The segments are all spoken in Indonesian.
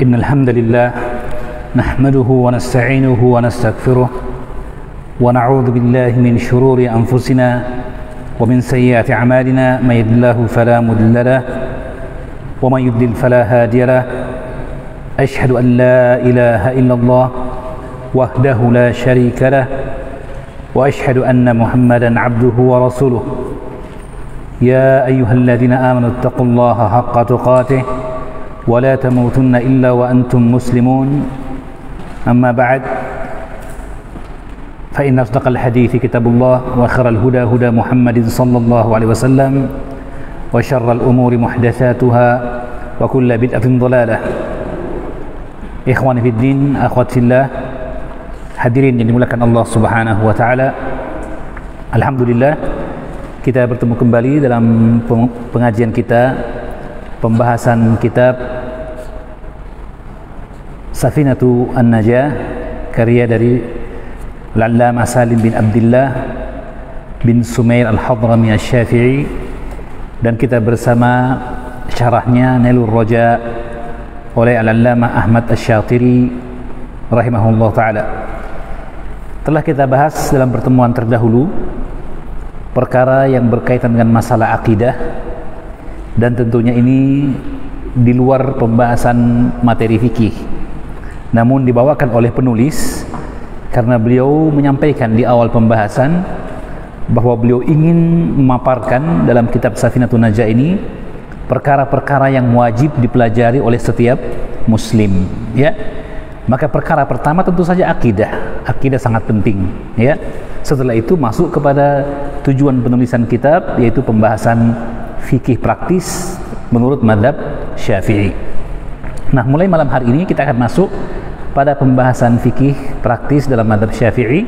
إن الحمد لله نحمده ونستعينه ونستغفره ونعوذ بالله من شرور أنفسنا ومن سيئات أعمالنا من يهد الله فلا مضل له ومن يضلل فلا هادي له أشهد أن لا إله إلا الله وحده لا شريك له وأشهد أن محمدا عبده ورسوله يا أيها الذين آمنوا اتقوا الله حق تقاته ولا تموتن إلا وأنتم مسلمون أما بعد فإن أصدق الحديث كتاب الله وخير الهدى هدى محمد صلى الله عليه وسلم وشر الأمور محدثاتها وكل بدعة ضلالة. Ikhwani fi din, akhwat fillah, hadirin yang dimuliakan Allah Subhanahu wa taala. Alhamdulillah kita bertemu kembali dalam pengajian kita, pembahasan kitab Safinatu An-Najah, karya dari Al-Allamah Salim bin Abdullah bin Sumair Al-Hadrami Asy-Syafi'i, dan kita bersama syarahnya Nailur Raja oleh Al-Allamah Ahmad Asy-Syatiri rahimahullah ta'ala. Telah kita bahas dalam pertemuan terdahulu perkara yang berkaitan dengan masalah akidah, dan tentunya ini di luar pembahasan materi fikih, namun dibawakan oleh penulis karena beliau menyampaikan di awal pembahasan bahwa beliau ingin memaparkan dalam kitab Safinatun Najah ini perkara-perkara yang wajib dipelajari oleh setiap muslim, ya. Maka perkara pertama tentu saja akidah. Akidah sangat penting, ya. Setelah itu masuk kepada tujuan penulisan kitab, yaitu pembahasan fikih praktis menurut mazhab Syafi'i. Nah, mulai malam hari ini kita akan masuk pada pembahasan fikih praktis dalam mazhab Syafi'i,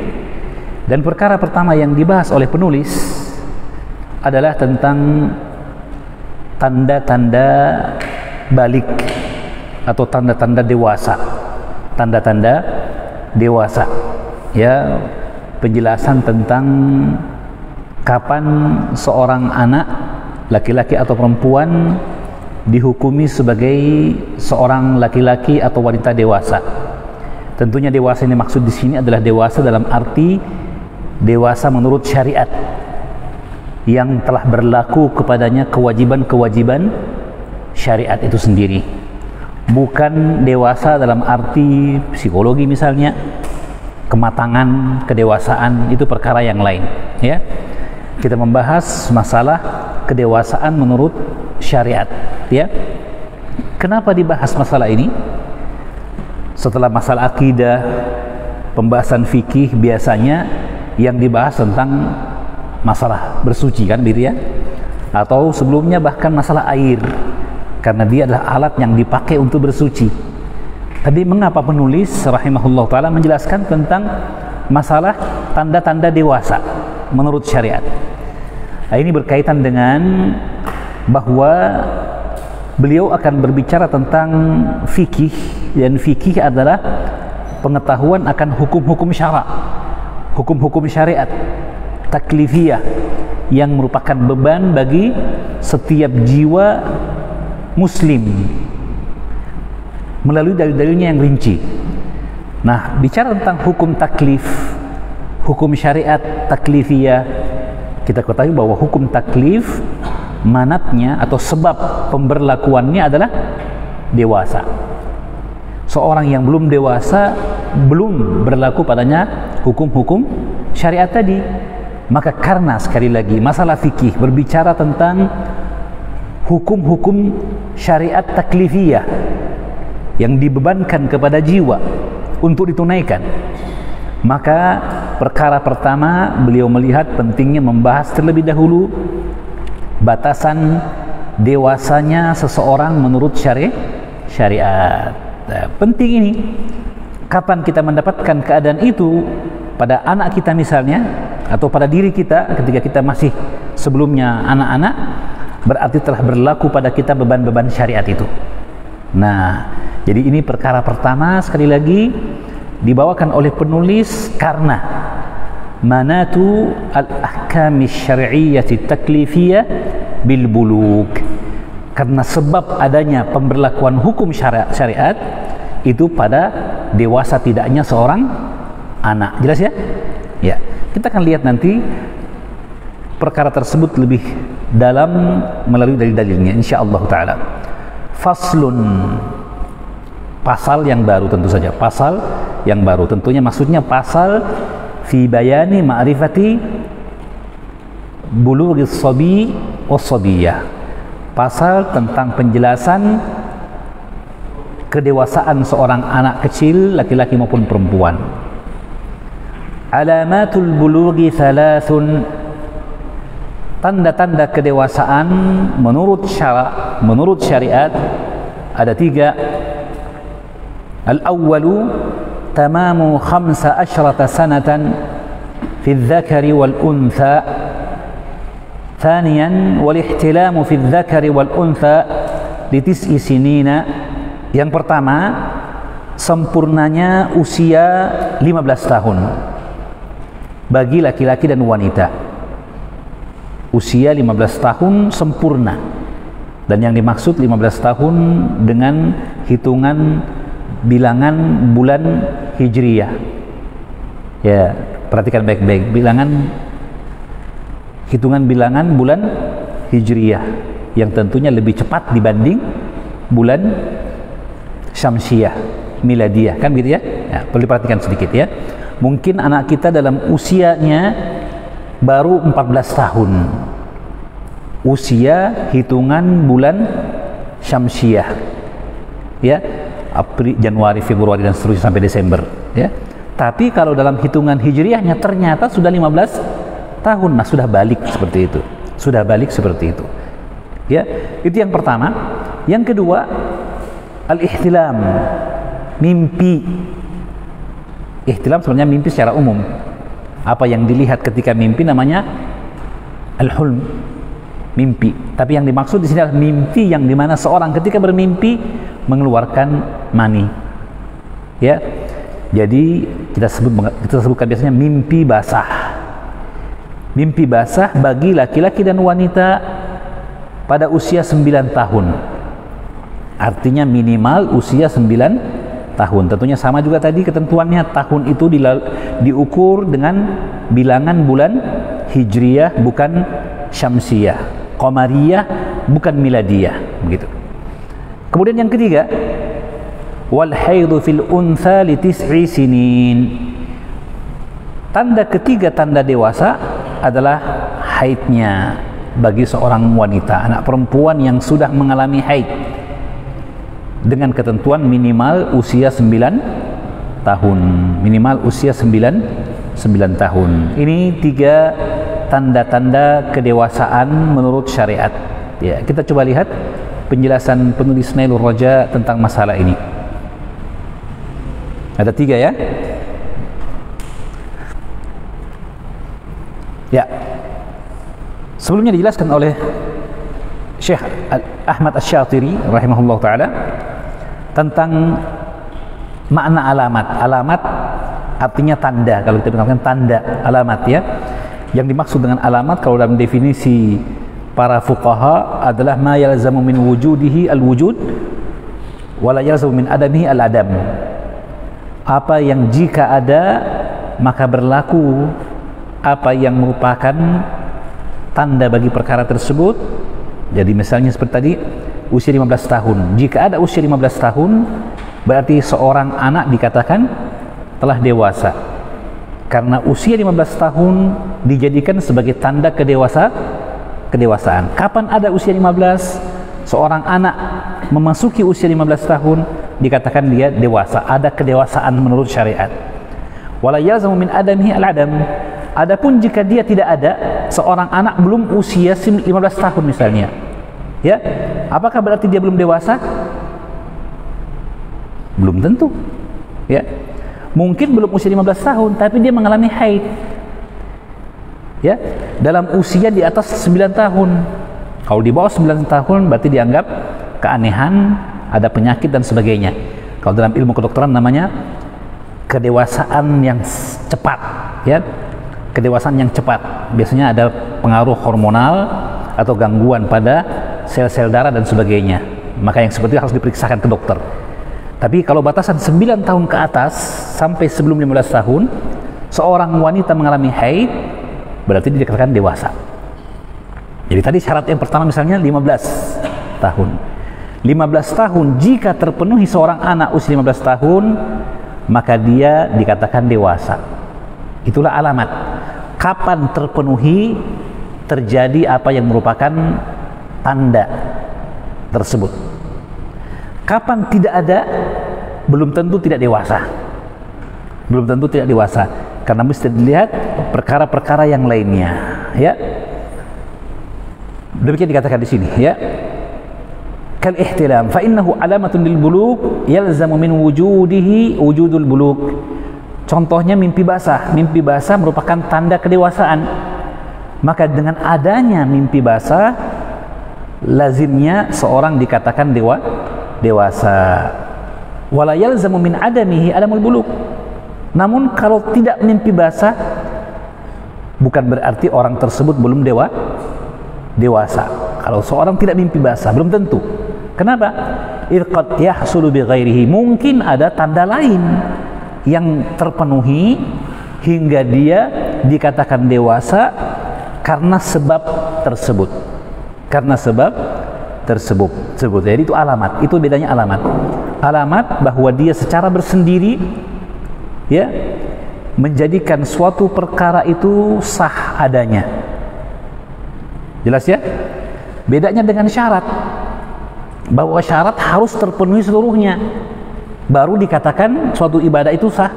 dan perkara pertama yang dibahas oleh penulis adalah tentang tanda-tanda balik atau tanda-tanda dewasa. Tanda-tanda dewasa, ya, penjelasan tentang kapan seorang anak laki-laki atau perempuan dihukumi sebagai seorang laki-laki atau wanita dewasa. Tentunya dewasa ini maksud di sini adalah dewasa dalam arti dewasa menurut syariat, yang telah berlaku kepadanya kewajiban-kewajiban syariat itu sendiri. Bukan dewasa dalam arti psikologi misalnya, kematangan, kedewasaan, itu perkara yang lain, ya. Kita membahas masalah kedewasaan menurut syariat, ya. Kenapa dibahas masalah ini? Setelah masalah akidah, pembahasan fikih biasanya yang dibahas tentang masalah bersuci, kan, gitu ya. Atau sebelumnya bahkan masalah air, karena dia adalah alat yang dipakai untuk bersuci. Tapi mengapa penulis rahimahullah ta'ala menjelaskan tentang masalah tanda-tanda dewasa menurut syariat? Nah, ini berkaitan dengan bahwa beliau akan berbicara tentang fikih, dan fikih adalah pengetahuan akan hukum-hukum syara, hukum-hukum syariat taklifiyah yang merupakan beban bagi setiap jiwa muslim melalui dalil-dalilnya yang rinci. Nah, bicara tentang hukum taklif, hukum syariat taklifiyah, kita ketahui bahwa hukum taklif manatnya atau sebab pemberlakuannya adalah dewasa. Seorang yang belum dewasa belum berlaku padanya hukum-hukum syariat tadi. Maka karena sekali lagi masalah fikih berbicara tentang hukum-hukum syariat taklifiyah yang dibebankan kepada jiwa untuk ditunaikan, maka perkara pertama beliau melihat pentingnya membahas terlebih dahulu batasan dewasanya seseorang menurut syariat. Nah, penting ini. Kapan kita mendapatkan keadaan itu pada anak kita misalnya, atau pada diri kita ketika kita masih sebelumnya anak-anak, berarti telah berlaku pada kita beban-beban syariat itu. Nah, jadi ini perkara pertama sekali lagi dibawakan oleh penulis karena manatu al-ahkam asy-syar'iyyah taklifiyah bil bulugh, karena sebab adanya pemberlakuan hukum syariat itu pada dewasa tidaknya seorang anak. Jelas ya? Ya, kita akan lihat nanti perkara tersebut lebih dalam melalui dalil-dalilnya insyaallah taala. Faslun, pasal yang baru, tentu saja pasal yang baru, tentunya maksudnya pasal fi bayani ma'rifati bulughis sabi was sabiyah, pasal tentang penjelasan kedewasaan seorang anak kecil laki-laki maupun perempuan. Alamatul bulughi thalathun, tanda-tanda kedewasaan menurut syariat ada 3. Al-awwalu tamamu 15 sanatan fi dzakari wal untha. Thaniyan wal ihtilamu fi dzakari wal untha li 9 sinina. Yang pertama, sempurnanya usia 15 tahun bagi laki-laki dan wanita. Usia 15 tahun sempurna, dan yang dimaksud 15 tahun dengan hitungan bilangan bulan hijriyah. Ya, perhatikan baik-baik, hitungan bilangan bulan hijriyah yang tentunya lebih cepat dibanding bulan syamsiyah miladiyah, kan gitu ya? Ya, perlu diperhatikan sedikit ya. Mungkin anak kita dalam usianya baru 14 tahun, usia hitungan bulan syamsiyah, ya, April, Januari, Februari dan seterusnya sampai Desember, ya. Tapi kalau dalam hitungan hijriyahnya ternyata sudah 15 tahun, nah sudah balik seperti itu, ya. Itu yang pertama. Yang kedua, al-ihtilam, mimpi. Ihtilam sebenarnya mimpi secara umum. Apa yang dilihat ketika mimpi namanya al-hulm, mimpi. Tapi yang dimaksud di sini adalah mimpi yang dimana seorang ketika bermimpi mengeluarkan mani. Ya, jadi kita sebutkan biasanya mimpi basah. Mimpi basah bagi laki-laki dan wanita pada usia 9 tahun. Artinya minimal usia 9 tahun. Tentunya sama juga tadi ketentuannya, tahun itu diukur dengan bilangan bulan hijriyah bukan syamsiyah, qamariyah bukan miladiyah, begitu. Kemudian yang ketiga, wal haidhu fil untha li 9 sinin. Tanda ketiga tanda dewasa adalah haidnya bagi seorang wanita, anak perempuan yang sudah mengalami haid dengan ketentuan minimal usia 9 tahun, minimal usia 9 tahun. Ini 3 tanda-tanda kedewasaan menurut syariat. Ya, kita coba lihat penjelasan penulis Nailur Raja tentang masalah ini. Ada 3 ya. Ya. Sebelumnya dijelaskan oleh Syekh Ahmad Asy-Syatiri rahimahullah taala tentang makna alamat. Alamat artinya tanda, kalau kita mengatakan tanda, alamat ya. Yang dimaksud dengan alamat kalau dalam definisi para fuqaha adalah ma yalzamu min wujudihi al-wujud wa la yalzamu min adamihi al-adam. Apa yang jika ada maka berlaku apa yang merupakan tanda bagi perkara tersebut. Jadi misalnya seperti tadi usia 15 tahun. Jika ada usia 15 tahun berarti seorang anak dikatakan telah dewasa. Karena usia 15 tahun dijadikan sebagai tanda kedewasaan. Kapan ada usia 15? Seorang anak memasuki usia 15 tahun dikatakan dia dewasa, ada kedewasaan menurut syariat. Wala yalzamu min adamihi al-adam. Adapun jika dia tidak ada, seorang anak belum usia 15 tahun misalnya, ya, apakah berarti dia belum dewasa? Belum tentu, ya. Mungkin belum usia 15 tahun, tapi dia mengalami haid, ya, dalam usia di atas 9 tahun. Kalau di bawah 9 tahun berarti dianggap keanehan, ada penyakit dan sebagainya. Kalau dalam ilmu kedokteran namanya kedewasaan yang cepat, ya. Kedewasaan yang cepat biasanya ada pengaruh hormonal atau gangguan pada sel-sel darah dan sebagainya. Maka yang seperti itu harus diperiksakan ke dokter. Tapi kalau batasan 9 tahun ke atas sampai sebelum 15 tahun, seorang wanita mengalami haid, berarti dia dikatakan dewasa. Jadi tadi syarat yang pertama misalnya 15 tahun. 15 tahun jika terpenuhi seorang anak usia 15 tahun, maka dia dikatakan dewasa. Itulah alamat. Kapan terpenuhi terjadi apa yang merupakan tanda tersebut. Kapan tidak ada, belum tentu tidak dewasa. Belum tentu tidak dewasa, karena mesti dilihat perkara-perkara yang lainnya, ya. Demikian dikatakan di sini, ya. Kal ihtilam fa innahu alamatun lil bulugh yalzamu min wujudihi wujudul bulugh. Contohnya mimpi basah. Mimpi basah merupakan tanda kedewasaan. Maka dengan adanya mimpi basah, lazimnya seorang dikatakan dewasa. Wala yalzamu min adamihi adamul bulugh. Namun kalau tidak mimpi basah, bukan berarti orang tersebut belum dewasa. Kalau seorang tidak mimpi basah, belum tentu. Kenapa? Idh qad yahsulu bi ghairihi. Mungkin ada tanda lain yang terpenuhi hingga dia dikatakan dewasa karena sebab tersebut. Jadi itu alamat. Itu bedanya alamat. Alamat bahwa dia secara bersendiri, ya, menjadikan suatu perkara itu sah adanya. Jelas ya? Bedanya dengan syarat, bahwa syarat harus terpenuhi seluruhnya baru dikatakan suatu ibadah itu sah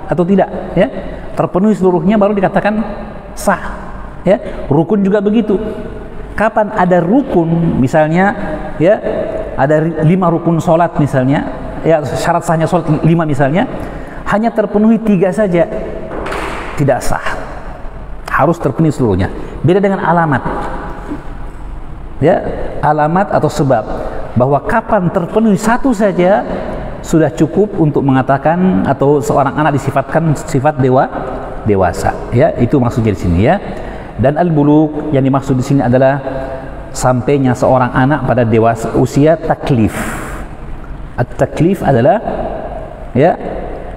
atau tidak, ya. Terpenuhi seluruhnya baru dikatakan sah, ya. Rukun juga begitu. Kapan ada rukun, misalnya, ya, ada 5 rukun sholat misalnya, ya, syarat sahnya sholat 5 misalnya, hanya terpenuhi 3 saja, tidak sah. Harus terpenuhi seluruhnya. Beda dengan alamat, ya, alamat atau sebab, bahwa kapan terpenuhi 1 saja sudah cukup untuk mengatakan atau seorang anak disifatkan sifat dewasa, ya. Itu maksudnya di sini, ya. Dan al-bulugh yang dimaksud di sini adalah sampainya seorang anak pada dewasa usia taklif. At-taklif adalah, ya,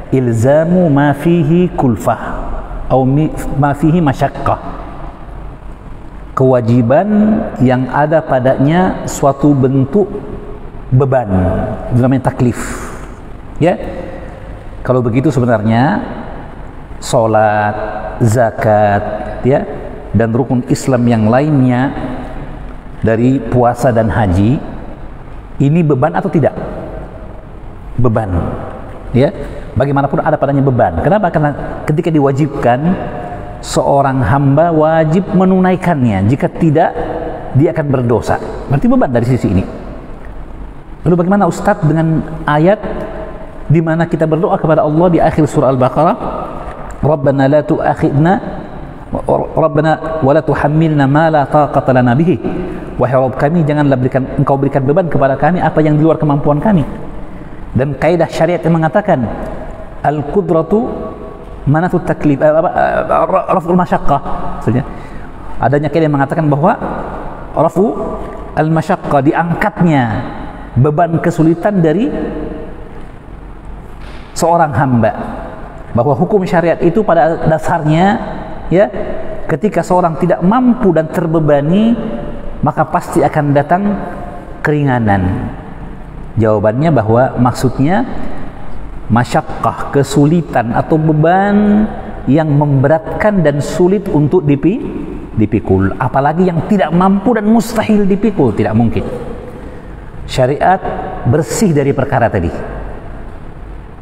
ilzamu ma fihi kulfah atau ma fihi masyaqqah. Kewajiban yang ada padanya suatu bentuk beban, itu namanya taklif, ya. Kalau begitu sebenarnya salat, zakat, ya, dan rukun Islam yang lainnya dari puasa dan haji, ini beban atau tidak? Beban, ya. Bagaimanapun ada padanya beban. Kenapa? Karena ketika diwajibkan, seorang hamba wajib menunaikannya. Jika tidak, dia akan berdosa. Berarti beban dari sisi ini. Lalu bagaimana Ustadz dengan ayat di mana kita berdoa kepada Allah di akhir surah Al-Baqarah, Rabbana la tu'akhidna Rabbana wa la tuhammilna ma la taqata lana bihi. Wahai Rabb kami, janganlah engkau berikan beban kepada kami apa yang di luar kemampuan kami. Dan kaidah syariat yang mengatakan al-qudratu manatut taklif, raf'ul masyaqqah. Maksudnya adanya kaidah yang mengatakan bahwa rafu al-masyaqqah, diangkatnya beban kesulitan dari seorang hamba. Bahwa hukum syariat itu pada dasarnya, ya, ketika seorang tidak mampu dan terbebani, maka pasti akan datang keringanan. Jawabannya bahwa maksudnya masyaqqah, kesulitan atau beban yang memberatkan dan sulit untuk dipikul. Apalagi yang tidak mampu dan mustahil dipikul, tidak mungkin. Syariat bersih dari perkara tadi.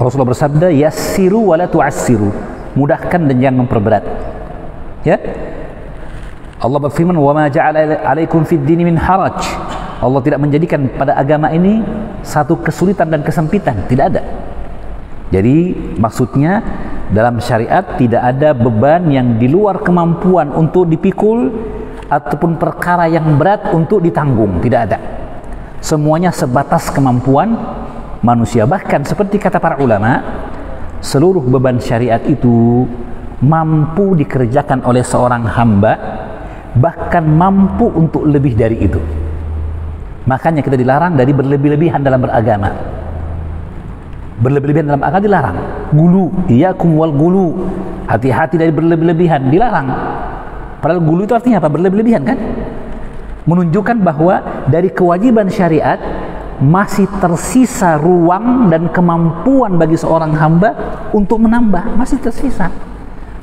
Rasulullah bersabda, yassiru wa la tu'assiru, mudahkan dan jangan memperberat, ya. Allah berfirman, wa ma ja'ala 'alaikum fid dini min haraj. Allah tidak menjadikan pada agama ini satu kesulitan dan kesempitan, tidak ada. Jadi maksudnya dalam syariat tidak ada beban yang di luar kemampuan untuk dipikul ataupun perkara yang berat untuk ditanggung, tidak ada. Semuanya sebatas kemampuan manusia. Bahkan seperti kata para ulama, seluruh beban syariat itu mampu dikerjakan oleh seorang hamba, bahkan mampu untuk lebih dari itu. Makanya kita dilarang dari berlebih-lebihan dalam beragama. Berlebih-lebihan dalam agama dilarang. Gulu, iyyakum wal gulu. Hati-hati dari berlebih-lebihan, dilarang. Padahal gulu itu artinya apa? Berlebih-lebihan kan? Menunjukkan bahwa dari kewajiban syariat masih tersisa ruang dan kemampuan bagi seorang hamba untuk menambah, masih tersisa.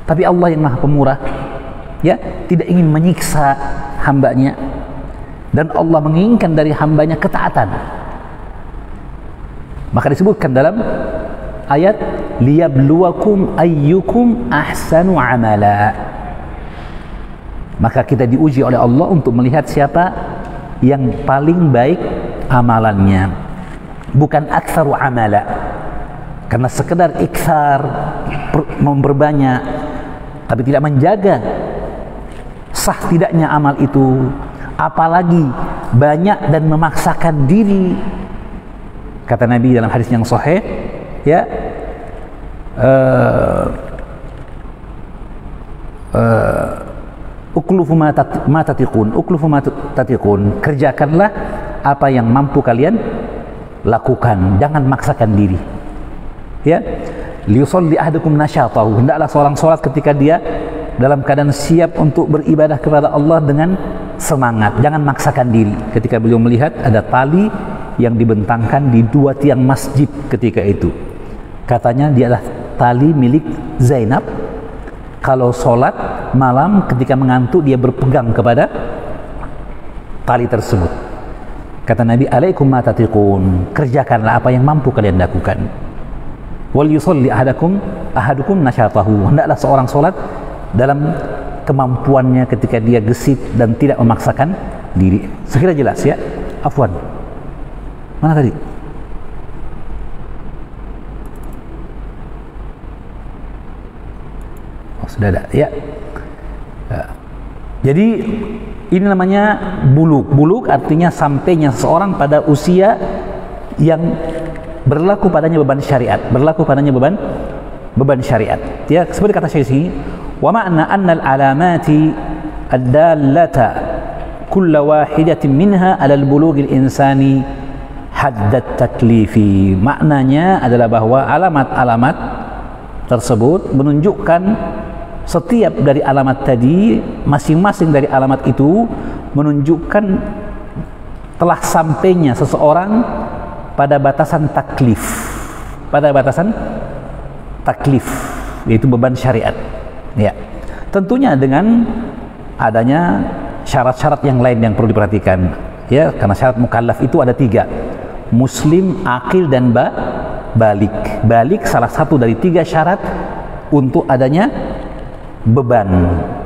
Tapi Allah yang Maha Pemurah, ya, tidak ingin menyiksa hambanya, dan Allah menginginkan dari hambanya ketaatan. Maka disebutkan dalam ayat liyabluwakum ayyukum ahsanu amala. Maka kita diuji oleh Allah untuk melihat siapa yang paling baik amalannya, bukan aktsaru amala. Karena sekedar iktsar, memperbanyak, tapi tidak menjaga sah tidaknya amal itu, apalagi banyak dan memaksakan diri. Kata Nabi dalam hadis yang sahih, ya, uklufu ma tatiqun, uklufu ma tatiqun, kerjakanlah apa yang mampu kalian lakukan, jangan maksakan diri. Ya, liyusalli ahadukum nasyatahu, hendaklah seorang salat ketika dia dalam keadaan siap untuk beribadah kepada Allah dengan semangat, jangan maksakan diri. Ketika beliau melihat ada tali yang dibentangkan di dua tiang masjid ketika itu, katanya dia adalah tali milik Zainab. Kalau sholat malam ketika mengantuk dia berpegang kepada tali tersebut. Kata Nabi, alaikum ma tatiqun, kerjakanlah apa yang mampu kalian lakukan. Wal yusalli ahadukum nasyatahu, hendaklah seorang sholat dalam kemampuannya ketika dia gesit dan tidak memaksakan diri. Sekira jelas ya. Afwan, mana tadi? Oh, sudah ada ya. Jadi ini namanya buluk. Buluk artinya sampainya seseorang pada usia yang berlaku padanya beban syariat, berlaku padanya beban syariat. Ya, seperti kata Syekh sini, wa ma'na anna al-alamati ad-dallata kull wahidatin minha 'ala al-bulughil insani haddat taklifi. Maknanya adalah bahwa alamat-alamat tersebut menunjukkan setiap dari alamat tadi, masing-masing dari alamat itu menunjukkan telah sampainya seseorang pada batasan taklif, pada batasan taklif, yaitu beban syariat. Ya, tentunya dengan adanya syarat-syarat yang lain yang perlu diperhatikan. Ya, karena syarat mukallaf itu ada 3: muslim, akil, dan balik. Balik salah satu dari 3 syarat untuk adanya beban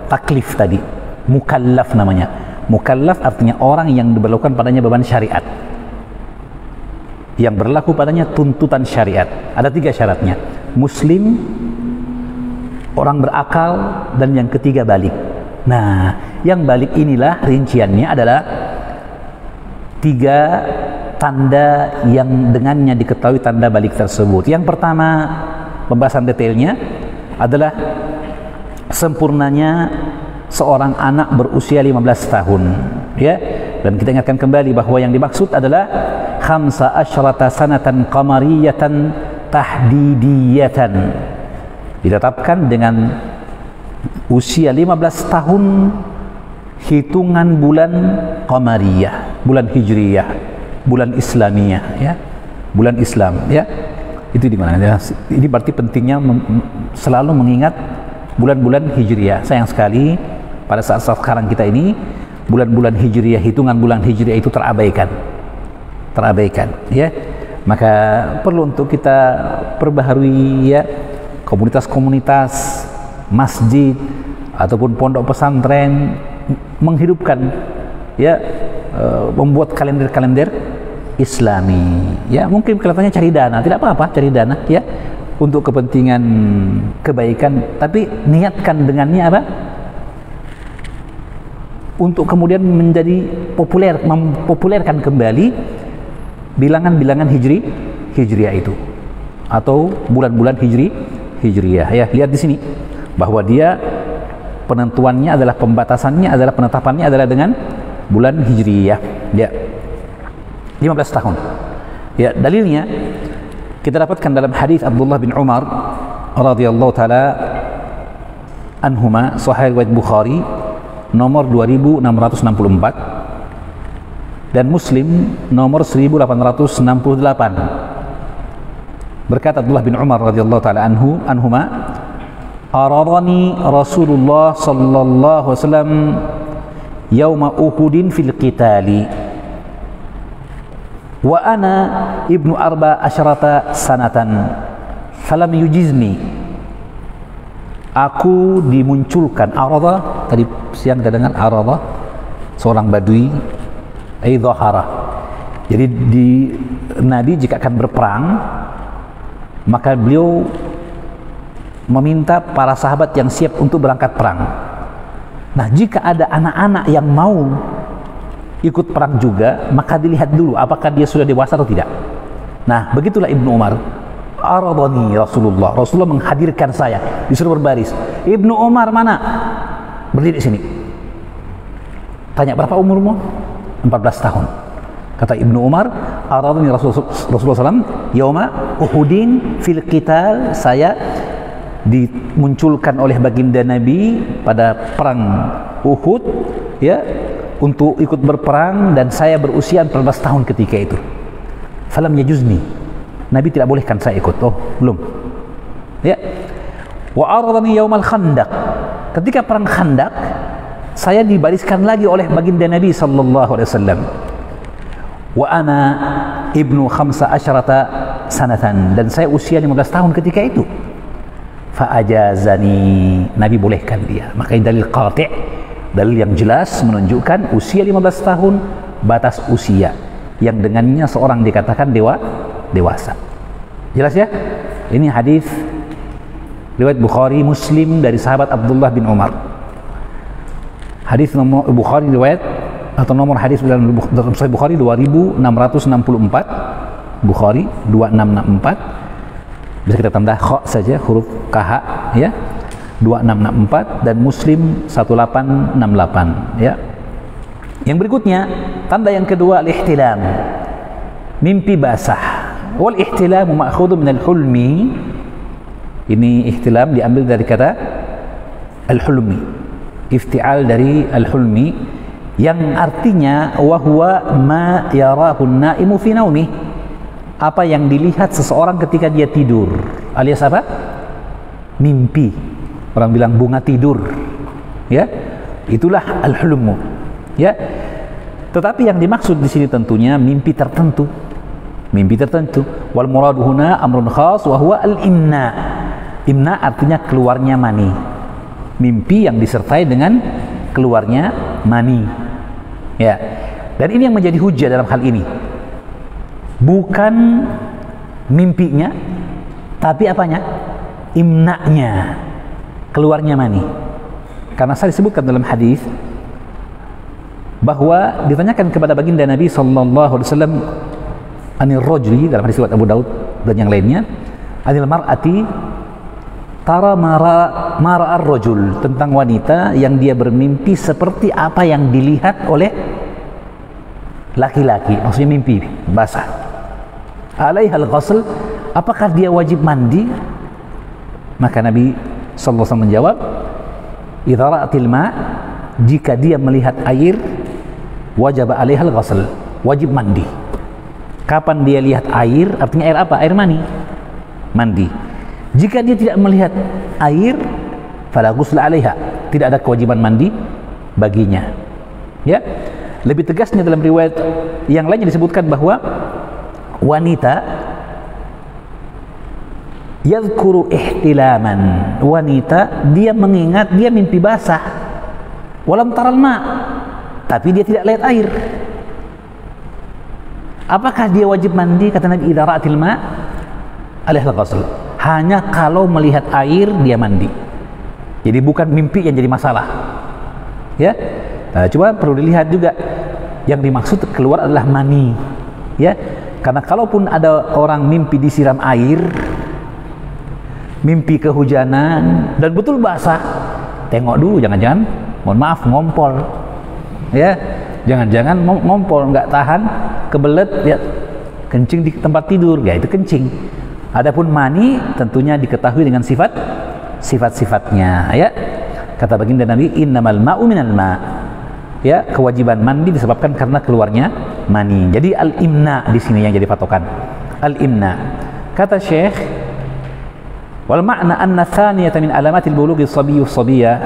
taklif tadi. Mukallaf namanya. Mukallaf artinya orang yang diberlakukan padanya beban syariat, yang berlaku padanya tuntutan syariat. Ada 3 syaratnya: muslim, orang berakal, dan yang ketiga balik. Nah, yang balik inilah rinciannya adalah 3 tanda yang dengannya diketahui tanda balik tersebut. Yang pertama, pembahasan detailnya adalah sempurnanya seorang anak berusia 15 tahun, ya. Dan kita ingatkan kembali bahwa yang dimaksud adalah 15 sanatan qamariyatan tahdidiyatan, ditetapkan dengan usia 15 tahun hitungan bulan qamariyah, bulan hijriyah, bulan islamiyah, ya, bulan Islam, ya. Itu di mana? Ya, ini berarti pentingnya selalu mengingat bulan-bulan hijriyah. Sayang sekali pada saat sekarang kita ini bulan-bulan hijriyah, hitungan bulan hijriyah itu terabaikan, ya. Maka perlu untuk kita perbaharui, ya, komunitas-komunitas, masjid ataupun pondok pesantren menghidupkan, ya, membuat kalender-kalender Islami. Ya, mungkin kelihatannya cari dana, tidak apa-apa cari dana, ya, untuk kepentingan kebaikan, tapi niatkan dengannya apa? Untuk kemudian menjadi populer, mempopulerkan kembali bilangan-bilangan hijriyah itu, atau bulan-bulan hijriyah. Ya, lihat di sini bahwa dia penentuannya adalah, pembatasannya adalah, penetapannya adalah dengan bulan hijriyah. Ya. 15 tahun. Ya, dalilnya kita dapatkan dalam hadis Abdullah bin Umar radhiyallahu taala anhuma, sahih riwayat Bukhari nomor 2664 dan Muslim nomor 1868. Berkata Abdullah bin Umar radhiyallahu taala anhuma, aradani Rasulullah sallallahu alaihi wasallam yauma Uhudin fil qitali wa ana ibnu arba asyarata sanatan falam yujizni. Aku dimunculkan, arada tadi siang kita dengar, arada seorang badui, dhahara. Jadi Nabi jika akan berperang maka beliau meminta para sahabat yang siap untuk berangkat perang. Nah, jika ada anak-anak yang mau ikut perang juga, maka dilihat dulu apakah dia sudah dewasa atau tidak. Nah, begitulah Ibnu Umar. Aradani Rasulullah menghadirkan saya, disuruh berbaris. Ibnu Umar mana? Berdiri sini. Tanya, berapa umurmu? 14 tahun. Kata Ibnu Umar, aradani Rasulullah SAW yauma Uhudin fil qital, saya dimunculkan oleh baginda Nabi pada perang Uhud, ya, untuk ikut berperang, dan saya berusia 14 tahun ketika itu. Falam yajuzni, Nabi tidak bolehkan saya ikut. Oh, belum. Ya. Wa aradani yaumal khandaq, ketika perang Khandaq saya dibariskan lagi oleh baginda Nabi sallallahu alaihi wasallam. Wa ana ibnu 15 sanatan, dan saya usia 15 tahun ketika itu. Fa ajazani, Nabi bolehkan dia. Maka dalil qati', dalil yang jelas menunjukkan usia 15 tahun batas usia yang dengannya seorang dikatakan dewasa. Jelas ya? Ini hadis riwayat Bukhari, Muslim dari sahabat Abdullah bin Umar. Hadis nomor Bukhari riwayat atau nomor hadis dalam Sahih Bukhari 2664. Bukhari 2664. Bisa kita tambah kha saja, huruf KH ya. 2664 dan Muslim 1868 ya. Yang berikutnya, tanda yang kedua al-ihtilam, mimpi basah. Wal ihtilamu ma'khudhu min al-hulmi. Ini ihtilam diambil dari kata al-hulmi, iftial dari al-hulmi, yang artinya wa huwa ma yarahu an-naimu fi naumih, apa yang dilihat seseorang ketika dia tidur, alias apa? Mimpi. Orang bilang bunga tidur, ya, itulah al-hulmu, ya. Tetapi yang dimaksud di sini tentunya mimpi tertentu, mimpi tertentu. Wal muradu huna amrun khas wa huwa al-imna. Imna artinya keluarnya mani, mimpi yang disertai dengan keluarnya mani, ya. Dan ini yang menjadi hujah dalam hal ini, bukan mimpinya, tapi apanya? Imna'nya, keluarnya mani. Karena saya disebutkan dalam hadis bahwa ditanyakan kepada baginda Nabi sallallahu alaihi wasallam anil rajuli, dalam hadis riwayat Abu Daud dan yang lainnya, anil mar'ati tara mara ar-rajul, tentang wanita yang dia bermimpi seperti apa yang dilihat oleh laki-laki, maksudnya mimpi basah. Alaihal ghusl, apakah dia wajib mandi? Maka Nabi sallallahu alaihi wasallam menjawab, idza ra'atil ma', jika dia melihat air, wajib alaihal ghusl, wajib mandi. Kapan dia lihat air? Artinya air apa? Air mani, mandi. Jika dia tidak melihat air, fala ghusl alaiha, tidak ada kewajiban mandi baginya, ya. Lebih tegasnya dalam riwayat yang lainnya disebutkan bahwa wanita yadhkuru ihtilaman, wanita dia mengingat dia mimpi basah, walam taral ma, tapi dia tidak lihat air. Apakah dia wajib mandi? Kata Nabi, idza ra'atil ma alaihal ghusl, hanya kalau melihat air dia mandi. Jadi bukan mimpi yang jadi masalah, ya. Nah, coba perlu dilihat juga yang dimaksud keluar adalah mani, ya. Karena kalaupun ada orang mimpi disiram air, mimpi kehujanan dan betul basah, tengok dulu, jangan-jangan mohon maaf ngompol, ya. Jangan-jangan ngompol nggak tahan, kebelet ya kencing di tempat tidur, ya itu kencing. Adapun mani tentunya diketahui dengan sifat-sifatnya, ya. Kata baginda Nabi, innamal ma'u minal ma'. Ya, kewajiban mandi disebabkan karena keluarnya mani. Jadi al-imna di sini yang jadi patokan. Al-imna. Kata Syekh, wal ma'na anna thaniyata min alamatil bulughi sabiyyu sabiyya.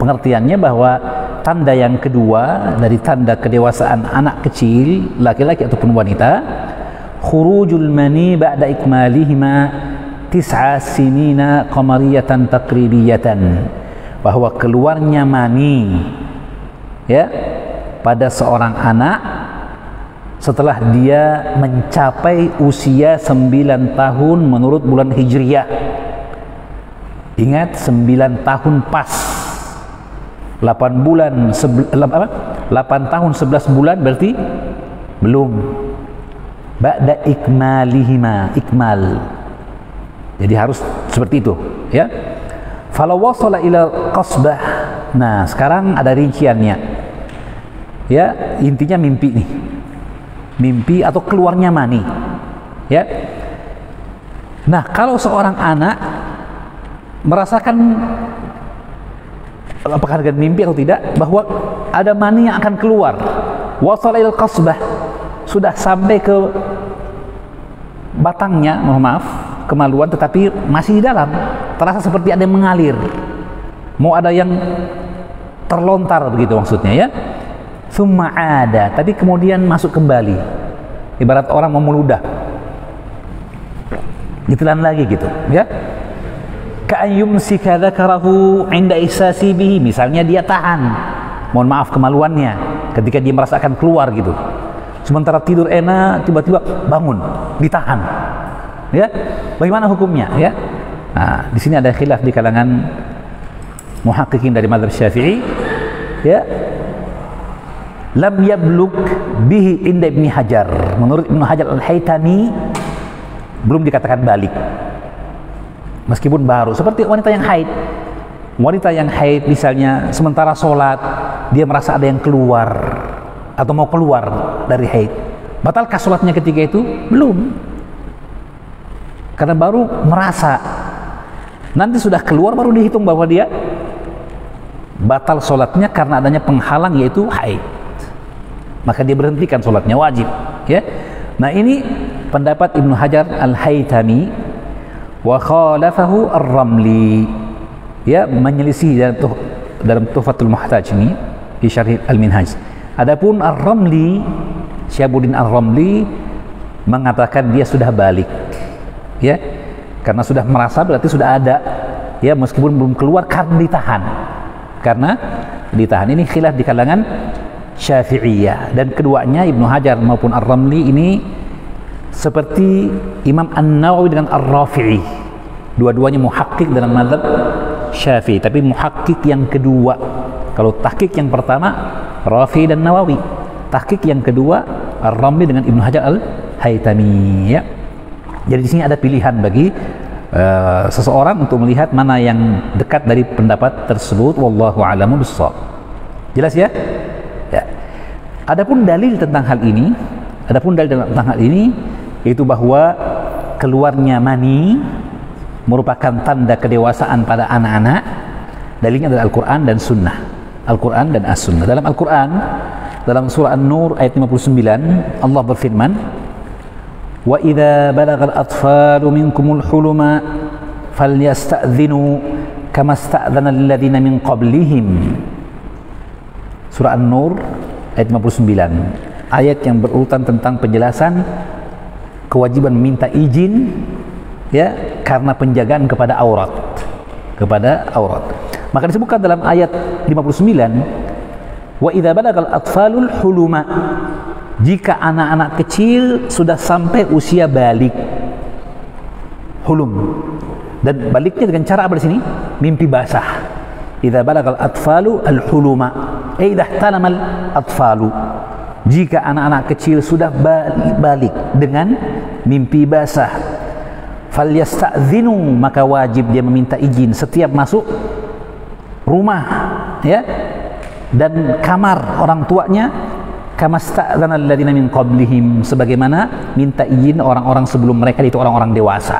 Pengertiannya bahwa tanda yang kedua dari tanda kedewasaan anak kecil, laki-laki ataupun wanita, khurujul mani ba'da ikmalihima 9 sinina qamariyatan taqribiyatan, bahwa keluarnya mani ya pada seorang anak setelah dia mencapai usia 9 tahun menurut bulan Hijriyah. Ingat, 9 tahun pas. 8 tahun 11 bulan berarti belum. Ba'da ikmalihima, ikmal. Jadi harus seperti itu, ya. Falau wasala ila qasbah. Nah, sekarang ada rinciannya. Ya, intinya mimpi nih. Mimpi atau keluarnya mani. Ya. Nah, kalau seorang anak merasakan, apakah dengan mimpi atau tidak, bahwa ada mani yang akan keluar, wasala ila qasbah, sudah sampai ke batangnya, mohon maaf, kemaluan, tetapi masih di dalam, terasa seperti ada yang mengalir, mau ada yang terlontar begitu maksudnya, ya. Summa ada, tapi kemudian masuk kembali, ibarat orang mau meludah, ditelan lagi gitu, ya. Ka'an yumsika dzakarahu 'inda ihsasi bihi, misalnya dia tahan, mohon maaf, kemaluannya ketika dia merasakan keluar gitu. Sementara tidur enak, tiba-tiba bangun, ditahan. Ya, bagaimana hukumnya? Ya, nah, di sini ada khilaf di kalangan muhaqqiqin dari mazhab Syafi'i. Ya, lam yablug bihi inda Ibnu Hajar. Menurut Ibnu Hajar Al-Haytami belum dikatakan balik, meskipun baru. Seperti wanita yang haid. Wanita yang haid misalnya sementara sholat dia merasa ada yang keluar atau mau keluar dari haid, batalkah sholatnya ketika itu? Belum, karena baru merasa. Nanti sudah keluar baru dihitung bahwa dia batal sholatnya karena adanya penghalang, yaitu haid. Maka dia berhentikan sholatnya, wajib, ya. Nah, ini pendapat Ibnu Hajar Al-Haytami. Wa khalafahu Ar-Ramli, ya, menyelisih dalam Tuhfatul Muhtaj ini di Syarh Al-Minhaj. Adapun Ar-Ramli, Syihabuddin Ar-Ramli mengatakan dia sudah balik, ya, karena sudah merasa berarti sudah ada, ya, meskipun belum keluar karena ditahan. Ini khilaf di kalangan Syafi'iyah, dan keduanya Ibnu Hajar maupun Ar-Ramli ini seperti Imam An-Nawawi dengan Ar-Rafi'i, dua-duanya muhaqqiq dalam mazhab Syafi'i, tapi muhaqqiq yang kedua. Kalau tahqiq yang pertama Rafi'i dan Nawawi, tahqiq yang kedua Ar-Ramli dengan Ibnu Hajar Al-Haytami, ya. Jadi di sini ada pilihan bagi seseorang untuk melihat mana yang dekat dari pendapat tersebut. Wallahu a'lamu bissawab. Jelas, ya? Ya. Adapun dalil tentang hal ini, yaitu bahwa keluarnya mani merupakan tanda kedewasaan pada anak-anak. Dalilnya adalah Al-Quran dan Sunnah. Al-Quran dan As-Sunnah. Dalam Al-Quran, dalam surah An-Nur ayat 59, Allah berfirman, wa idza balagal atfalu minkumul huluma falyasta'dhinu kama sta'dhana alladhina min qablihim. Surah An-Nur ayat 59, ayat yang berurutan tentang penjelasan kewajiban meminta izin, ya, karena penjagaan kepada aurat. Maka disebutkan dalam ayat 59, wa idza balagal atfalul huluma, jika anak-anak kecil sudah sampai usia balik, hulum, dan baliknya dengan cara apa di sini? Mimpi basah. Idza balagal atfalu al huluma, idza ihtalamal atfalu, jika anak-anak kecil sudah balik dengan mimpi basah, falyasta'dhinu, maka wajib dia meminta izin setiap masuk rumah, ya, dan kamar orang tuanya, Kamasta'dzana alladziina min qablihim, sebagaimana minta izin orang-orang sebelum mereka, itu orang-orang dewasa.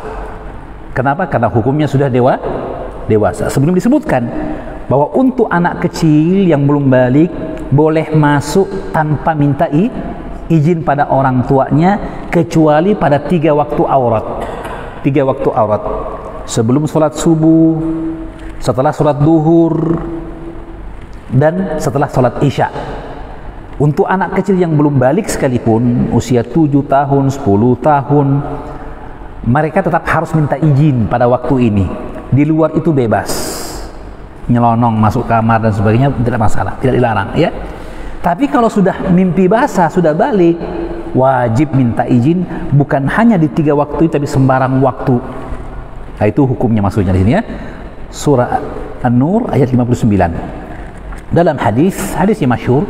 Kenapa? Karena hukumnya sudah dewasa. Sebelum disebutkan bahwa untuk anak kecil yang belum balik boleh masuk tanpa minta izin pada orang tuanya, kecuali pada 3 waktu aurat. 3 waktu aurat. Sebelum sholat subuh, setelah sholat duhur, dan setelah sholat isya. Untuk anak kecil yang belum balik sekalipun, usia 7 tahun, 10 tahun, mereka tetap harus minta izin pada waktu ini. Di luar itu bebas, nyelonong masuk kamar dan sebagainya, tidak masalah, tidak dilarang, ya. Tapi kalau sudah mimpi basah, sudah balik, wajib minta izin, bukan hanya di 3 waktu, tapi sembarang waktu. Nah, itu hukumnya maksudnya di sini, ya. Surah An-Nur ayat 59. Dalam hadis yang masyhur,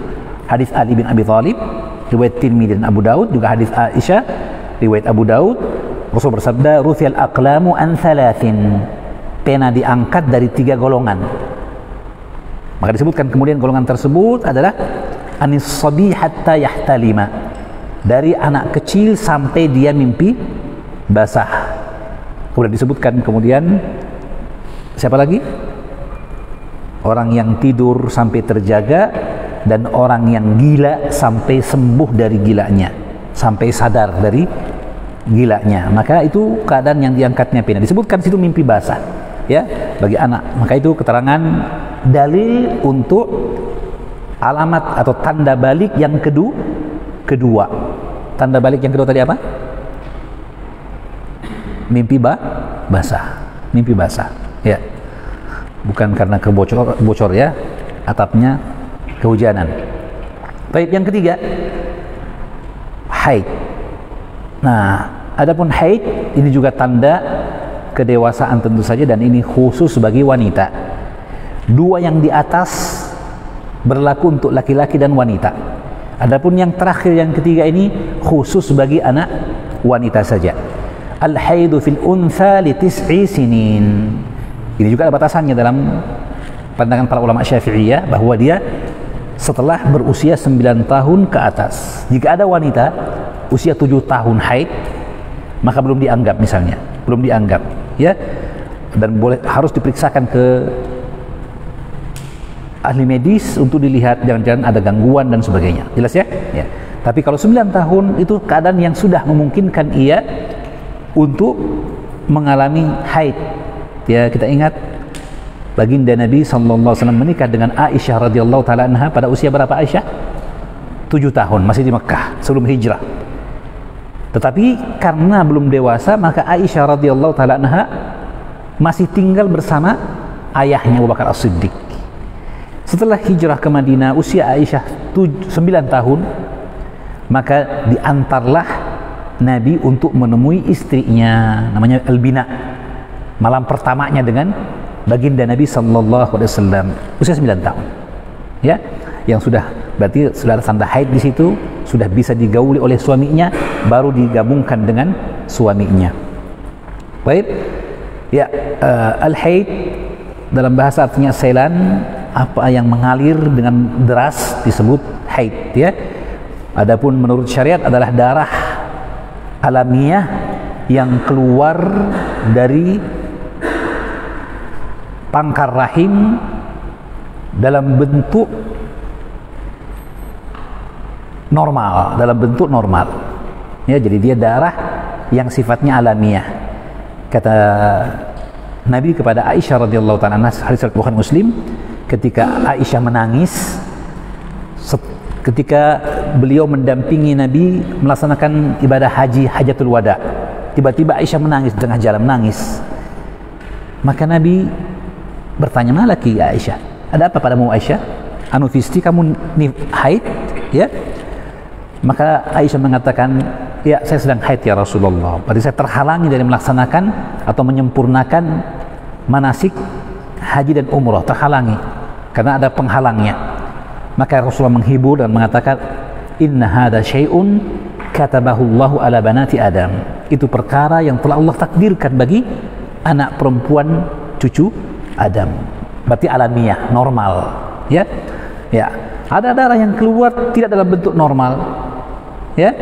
hadis Ali bin Abi Thalib, riwayat Tirmidzi dan Abu Daud, juga hadis Aisyah, riwayat Abu Daud, Rasul bersabda, "Rufi'al aqlamu an 3." Pena diangkat dari 3 golongan. Maka disebutkan kemudian golongan tersebut adalah anis sabi hatta yahtalima, dari anak kecil sampai dia mimpi basah. Kemudian disebutkan kemudian siapa lagi? Orang yang tidur sampai terjaga, dan orang yang gila sampai sembuh dari gilanya, sampai sadar dari gilanya. Maka itu keadaan yang diangkatnya pena. Disebutkan situ mimpi basah, ya, bagi anak. Maka itu keterangan dalil untuk alamat atau tanda balik yang kedua. Tanda balik yang kedua tadi apa? Mimpi basah. Mimpi basah, ya. Bukan karena bocor, ya, atapnya kehujanan. Baik, yang ketiga, haid. Nah, adapun haid ini juga tanda kedewasaan tentu saja, dan ini khusus bagi wanita. 2 yang di atas berlaku untuk laki-laki dan wanita. Adapun yang terakhir, yang ketiga ini khusus bagi anak wanita saja. Al-haidu fil untha li 9 sinin. Ini juga ada batasannya dalam pandangan para ulama Syafi'iyah, bahwa dia setelah berusia 9 tahun ke atas. Jika ada wanita usia 7 tahun haid, maka belum dianggap, misalnya belum dianggap, ya, dan harus diperiksakan ke ahli medis untuk dilihat jangan-jangan ada gangguan dan sebagainya. Jelas, ya? Ya. Tapi kalau 9 tahun itu keadaan yang sudah memungkinkan ia untuk mengalami haid. Ya, kita ingat baginda Nabi SAW menikah dengan Aisyah radhiyallahu taala anha pada usia berapa Aisyah? 7 tahun, masih di Mekah sebelum hijrah. Tetapi karena belum dewasa, maka Aisyah radhiyallahu taala anha masih tinggal bersama ayahnya Abu Bakar As-Siddiq. Setelah hijrah ke Madinah, usia Aisyah 9 tahun, maka diantarlah Nabi untuk menemui istrinya, namanya Albina, malam pertamanya dengan baginda Nabi sallallahu alaihi wasallam, usia 9 tahun. Ya, yang sudah berarti sudah ada tanda haid di situ, sudah bisa digauli oleh suaminya, baru digabungkan dengan suaminya. Baik. Ya, al-haid dalam bahasa artinya selan, apa yang mengalir dengan deras disebut haid, ya. Adapun menurut syariat adalah darah alamiah yang keluar dari pangkar rahim dalam bentuk normal, ya. Jadi dia darah yang sifatnya alamiah. Kata Nabi kepada Aisyah radhiyallahu ta'ala anha, hadis riwayat Bukhari Muslim, ketika Aisyah menangis ketika beliau mendampingi Nabi melaksanakan ibadah haji hajatul wada, tiba-tiba Aisyah menangis di tengah jalan, menangis. Maka Nabi bertanya, "Ma laki ya Aisyah? Ada apa padamu Aisyah? Anufisti, kamu haid?" Ya. Maka Aisyah mengatakan, "Ya, saya sedang haid ya Rasulullah. Berarti saya terhalangi dari melaksanakan atau menyempurnakan manasik haji dan umrah, terhalangi karena ada penghalangnya." Maka Rasulullah menghibur dan mengatakan, "Inna hadza syai'un katabahu Allahu ala banati Adam." Itu perkara yang telah Allah takdirkan bagi anak perempuan cucu Adam. Berarti alamiah, normal, ya. Ya. Ada darah yang keluar tidak dalam bentuk normal, ya,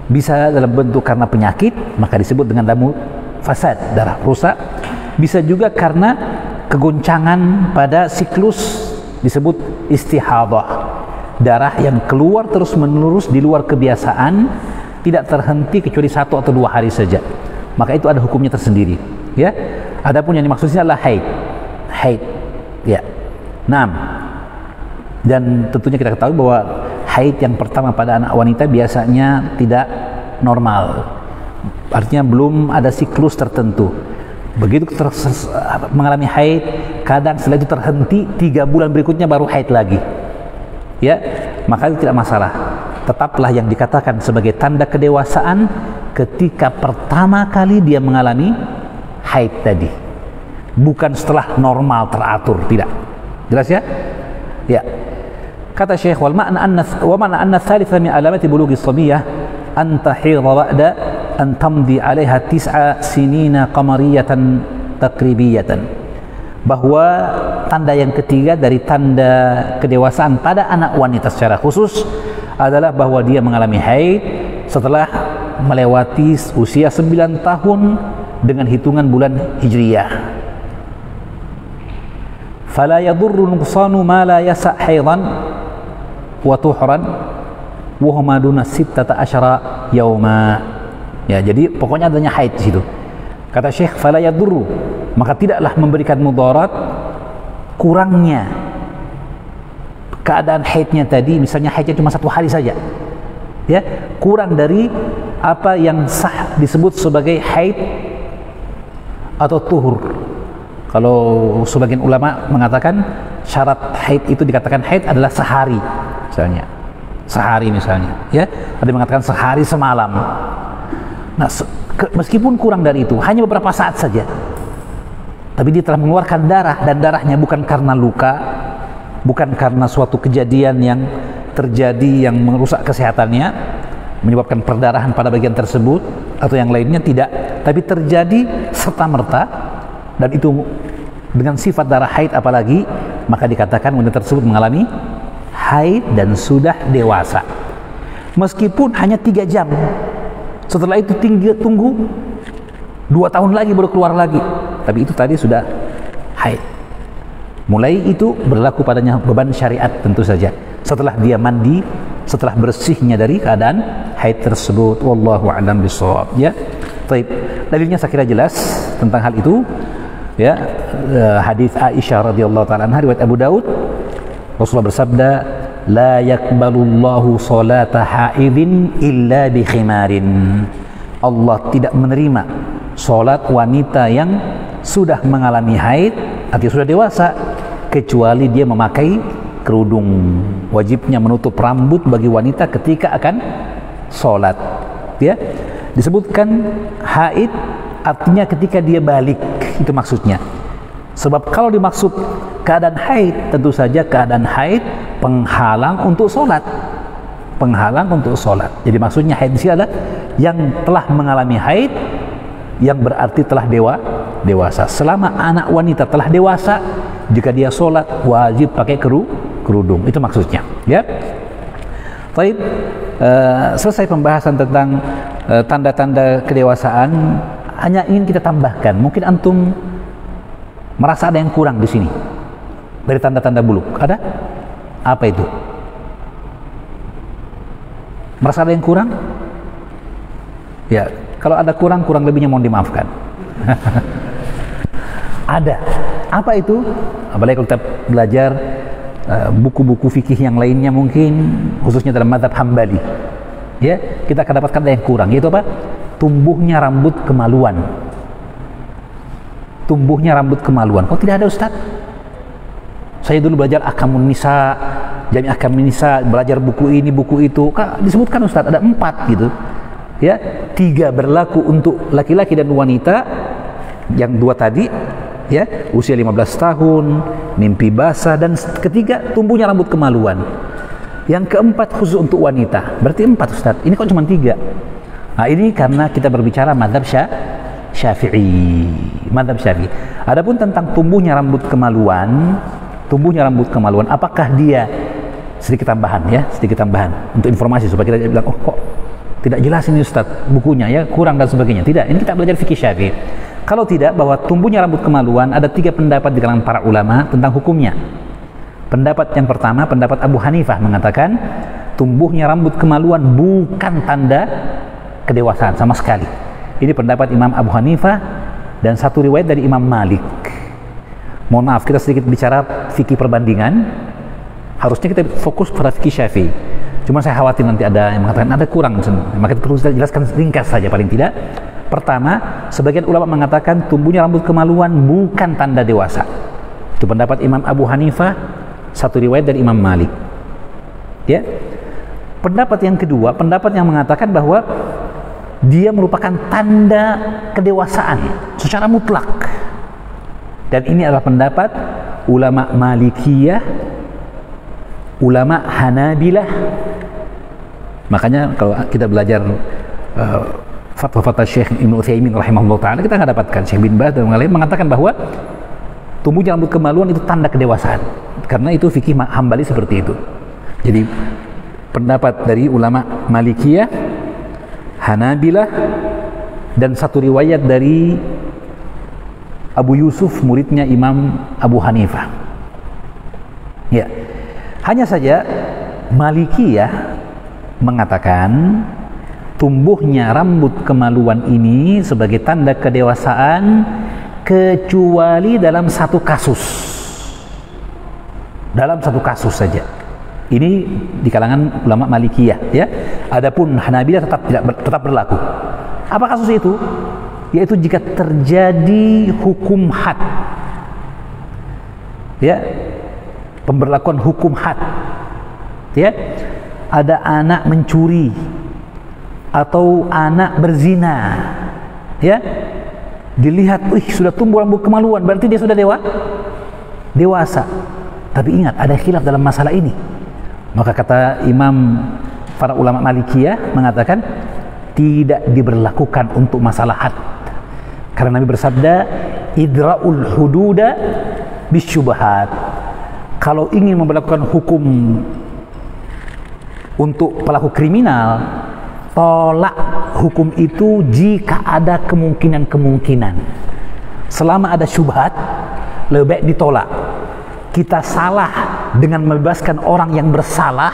bisa dalam bentuk karena penyakit, maka disebut dengan damu fasad, darah rusak. Bisa juga karena kegoncangan pada siklus, disebut istihadah, darah yang keluar terus menerus di luar kebiasaan, tidak terhenti kecuali 1 atau 2 hari saja, maka itu ada hukumnya tersendiri, ya. Adapun yang dimaksudnya adalah haid, ya. Dan tentunya kita ketahui bahwa haid yang pertama pada anak wanita biasanya tidak normal, artinya belum ada siklus tertentu. Begitu mengalami haid, kadang setelah itu terhenti, 3 bulan berikutnya baru haid lagi, ya, maka itu tidak masalah. Tetaplah yang dikatakan sebagai tanda kedewasaan ketika pertama kali dia mengalami haid tadi, bukan setelah normal teratur, tidak. Jelas ya? Ya. Kata Syekh, wa ma'na anna thalitha min alamati bulughi as-sabiyyah an tahidha ba'da an tamdi 'alaiha 9 sinina qamariyatan takribiyatan. Bahwa tanda yang ketiga dari tanda kedewasaan pada anak wanita secara khusus adalah bahwa dia mengalami haid setelah melewati usia 9 tahun dengan hitungan bulan Hijriyah. Fala yadurru nuqsanu ma la yasa' haidan wa tuhran wa huma duna 16 yauma. Ya, jadi pokoknya adanya haid di situ. Kata Syekh, fala yadurru, maka tidaklah memberikan mudarat kurangnya keadaan haidnya tadi, misalnya haidnya cuma 1 hari saja, ya, kurang dari apa yang sah disebut sebagai haid atau tuhur. Kalau sebagian ulama mengatakan syarat haid itu dikatakan haid adalah sehari, misalnya, ya, ada yang mengatakan sehari semalam. Nah, meskipun kurang dari itu, hanya beberapa saat saja, tapi dia telah mengeluarkan darah, dan darahnya bukan karena luka, bukan karena suatu kejadian yang terjadi yang merusak kesehatannya, menyebabkan perdarahan pada bagian tersebut atau yang lainnya, tidak, tapi terjadi serta-merta, dan itu dengan sifat darah haid apalagi, maka dikatakan wanita tersebut mengalami haid dan sudah dewasa. Meskipun hanya 3 jam, setelah itu tunggu 2 tahun lagi baru keluar lagi, tapi itu tadi sudah haid. Mulai itu berlaku padanya beban syariat tentu saja, setelah dia mandi, setelah bersihnya dari keadaan haid tersebut. Wallahu a'lam bishawab, ya. Baik, dalilnya saya kira jelas tentang hal itu, ya. Hadis Aisyah radhiyallahu taala anha riwayat Abu Daud, Rasulullah bersabda, la yakbalullahu salata haidin illa bi khimarin. Allah tidak menerima salat wanita yang sudah mengalami haid, artinya sudah dewasa, kecuali dia memakai kerudung. Wajibnya menutup rambut bagi wanita ketika akan salat, ya. Disebutkan haid artinya ketika dia balik, itu maksudnya. Sebab kalau dimaksud keadaan haid, tentu saja keadaan haid penghalang untuk sholat, Jadi maksudnya haid di sini adalah yang telah mengalami haid, yang berarti telah dewasa. Selama anak wanita telah dewasa, jika dia sholat wajib pakai kerudung, itu maksudnya, ya. Baik, selesai pembahasan tentang tanda-tanda kedewasaan. Hanya ingin kita tambahkan, mungkin antum merasa ada yang kurang di sini dari tanda-tanda buluk. Ada? Apa itu? Merasa ada yang kurang? Ya, kalau ada kurang lebihnya mohon dimaafkan. Ada. Apa itu? Apalagi kalau kita belajar buku-buku fikih yang lainnya, mungkin khususnya dalam mazhab Hambali, ya, kita akan dapatkan ada yang kurang, yaitu apa? Tumbuhnya rambut kemaluan. Kok tidak ada, Ustaz? Saya dulu belajar Ahkamun Nisa, Jami' Ahkamun Nisa, belajar buku ini, buku itu. Disebutkan, Ustaz, ada 4 gitu. Ya, 3 berlaku untuk laki-laki dan wanita, yang 2 tadi, ya, usia 15 tahun, mimpi basah, dan ketiga tumbuhnya rambut kemaluan. Yang keempat khusus untuk wanita. Berarti 4, Ustaz. Ini kok cuma 3? Nah, ini karena kita berbicara mazhab Syafi'i. Adapun tentang tumbuhnya rambut kemaluan, apakah dia sedikit tambahan ya, sedikit tambahan untuk informasi supaya kita bilang, oh kok tidak jelas ini Ustaz bukunya ya, kurang dan sebagainya. Tidak, ini kita belajar fikih Syafi'i. Kalau tidak, bahwa tumbuhnya rambut kemaluan, ada 3 pendapat di kalangan para ulama tentang hukumnya. Pendapat yang pertama, pendapat Abu Hanifah mengatakan tumbuhnya rambut kemaluan bukan tanda kedewasaan sama sekali. Ini pendapat Imam Abu Hanifah dan satu riwayat dari Imam Malik. Mohon maaf, kita sedikit bicara fikih perbandingan. Harusnya kita fokus pada fikih Syafi'i. Cuma saya khawatir nanti ada yang mengatakan ada kurang, maka perlu saya jelaskan ringkas saja paling tidak. Pertama, sebagian ulama mengatakan tumbuhnya rambut kemaluan bukan tanda dewasa. Itu pendapat Imam Abu Hanifah, satu riwayat dari Imam Malik. Ya. Pendapat yang kedua, pendapat yang mengatakan bahwa dia merupakan tanda kedewasaan secara mutlak. Dan ini adalah pendapat ulama Malikiyah, ulama Hanabilah. Makanya kalau kita belajar fatwa-fatwa Syekh Ibnu Utsaimin rahimahullah taala, kita akan dapatkan Syekh bin Baz dan yang lain mengatakan bahwa tumbuhnya rambut kemaluan itu tanda kedewasaan. Karena itu fikih Hambali seperti itu. Jadi pendapat dari ulama Malikiyah, Hanabilah, dan satu riwayat dari Abu Yusuf, muridnya Imam Abu Hanifah. Ya, hanya saja Malikiyah mengatakan tumbuhnya rambut kemaluan ini sebagai tanda kedewasaan kecuali dalam satu kasus. Dalam satu kasus saja. Ini di kalangan ulama Malikiyah ya. Adapun Hanabilah tetap berlaku. Apa kasus itu? Yaitu jika terjadi hukum had. Ya. Pemberlakuan hukum had. Ya. Ada anak mencuri atau anak berzina. Ya. Dilihat, sudah tumbuh rambut kemaluan, berarti dia sudah dewasa. Tapi ingat, ada khilaf dalam masalah ini. Maka kata Imam para ulama Malikiyah mengatakan tidak diberlakukan untuk masalah had. Karena Nabi bersabda, idra'ul hududa bisyubhat. Kalau ingin memberlakukan hukum untuk pelaku kriminal, tolak hukum itu jika ada kemungkinan-kemungkinan. Selama ada syubhat, lebih baik ditolak. Kita salah dengan membebaskan orang yang bersalah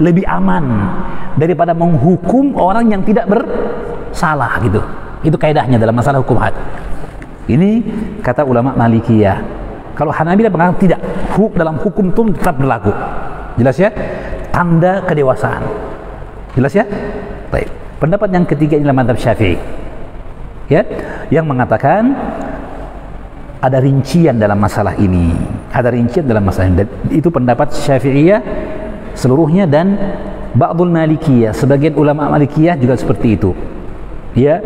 lebih aman daripada menghukum orang yang tidak bersalah gitu. Itu kaidahnya dalam masalah hukum had. Ini kata ulama Malikiyah. Kalau Hanabilah mengatakan tidak, dalam hukum itu tetap berlaku. Jelas ya? Tanda kedewasaan. Jelas ya? Baik. Pendapat yang ketiga adalah mazhab Syafi'i. Ya, yang mengatakan ada rincian dalam masalah ini. Ada rincian dalam masalah ini. Dan itu pendapat Syafi'iyah seluruhnya dan ba'dul Malikiyah. Sebagian ulama Malikiyah juga seperti itu. Ya,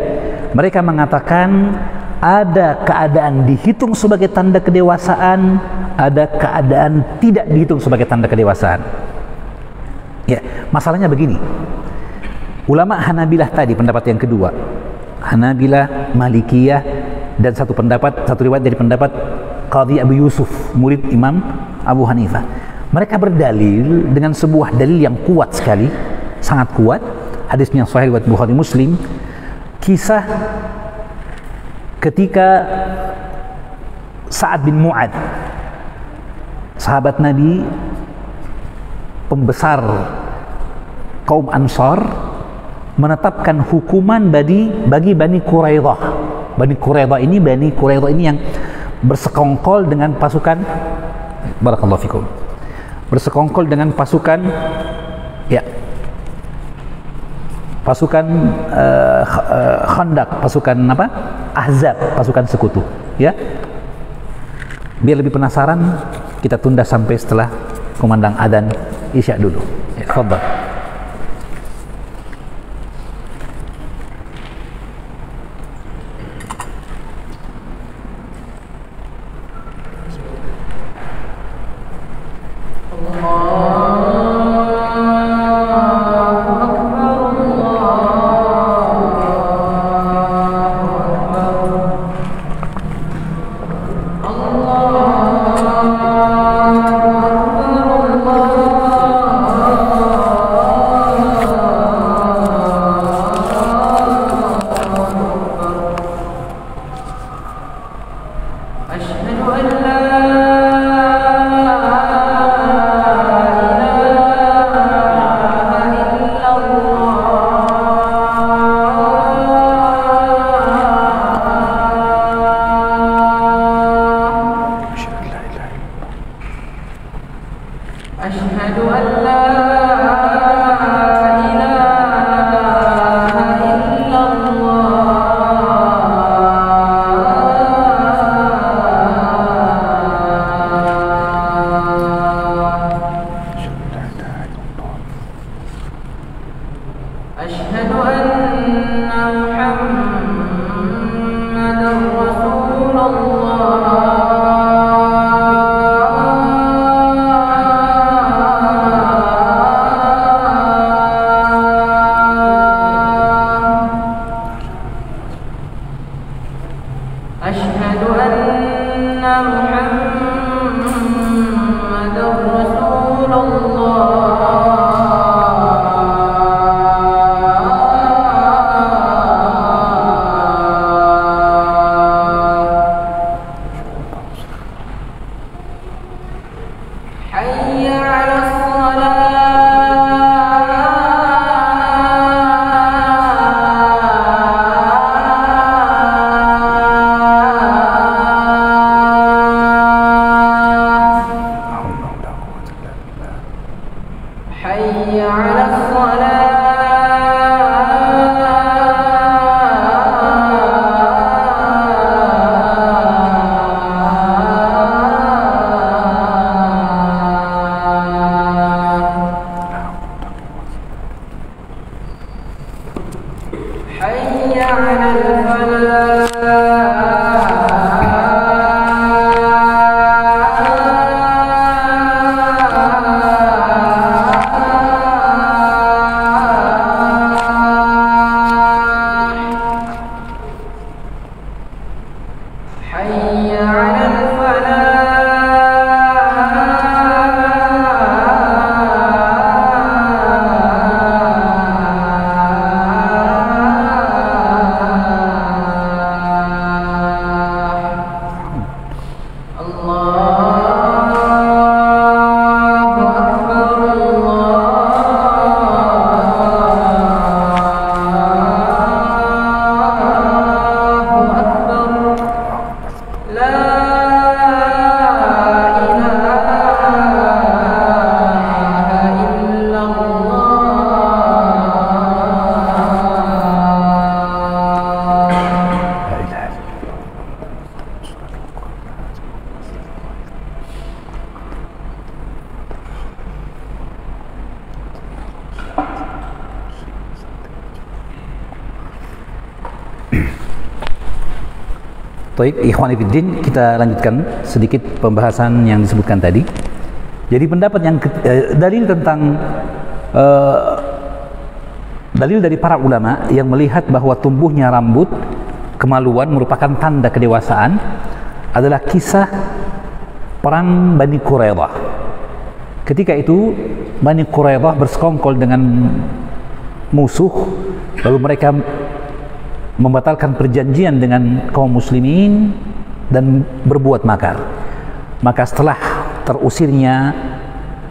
mereka mengatakan ada keadaan dihitung sebagai tanda kedewasaan, ada keadaan tidak dihitung sebagai tanda kedewasaan. Ya, masalahnya begini. Ulama Hanabilah tadi pendapat yang kedua. Hanabilah, Malikiyah, dan satu riwayat dari pendapat Qadhi Abu Yusuf, murid Imam Abu Hanifah. Mereka berdalil dengan sebuah dalil yang kuat sekali, sangat kuat. Hadisnya sahih riwayat Bukhari Muslim. Kisah ketika Sa'ad bin Mu'ad, sahabat Nabi, pembesar kaum Ansar, menetapkan hukuman bagi Bani Quraidah. Bani Quraidah ini yang bersekongkol dengan pasukan, barakallahu fikum, bersekongkol dengan pasukan, ya, pasukan Khandaq, pasukan apa? Ahzab, pasukan sekutu. Ya, biar lebih penasaran, kita tunda sampai setelah kumandang adzan Isya dulu. Ya, tafadhal. أشهد أن محمدا رسول الله حي على حي على الصلاة حي على حي على الفلاح الله أكبر الله أكبر لا إله إلا الله. Baik, ikhwan fillah, kita lanjutkan sedikit pembahasan yang disebutkan tadi. Jadi pendapat yang dalil tentang dalil dari para ulama yang melihat bahwa tumbuhnya rambut kemaluan merupakan tanda kedewasaan adalah kisah perang Bani Quraidah. Ketika itu Bani Quraidah bersekongkol dengan musuh, lalu mereka membatalkan perjanjian dengan kaum muslimin dan berbuat makar. Maka setelah terusirnya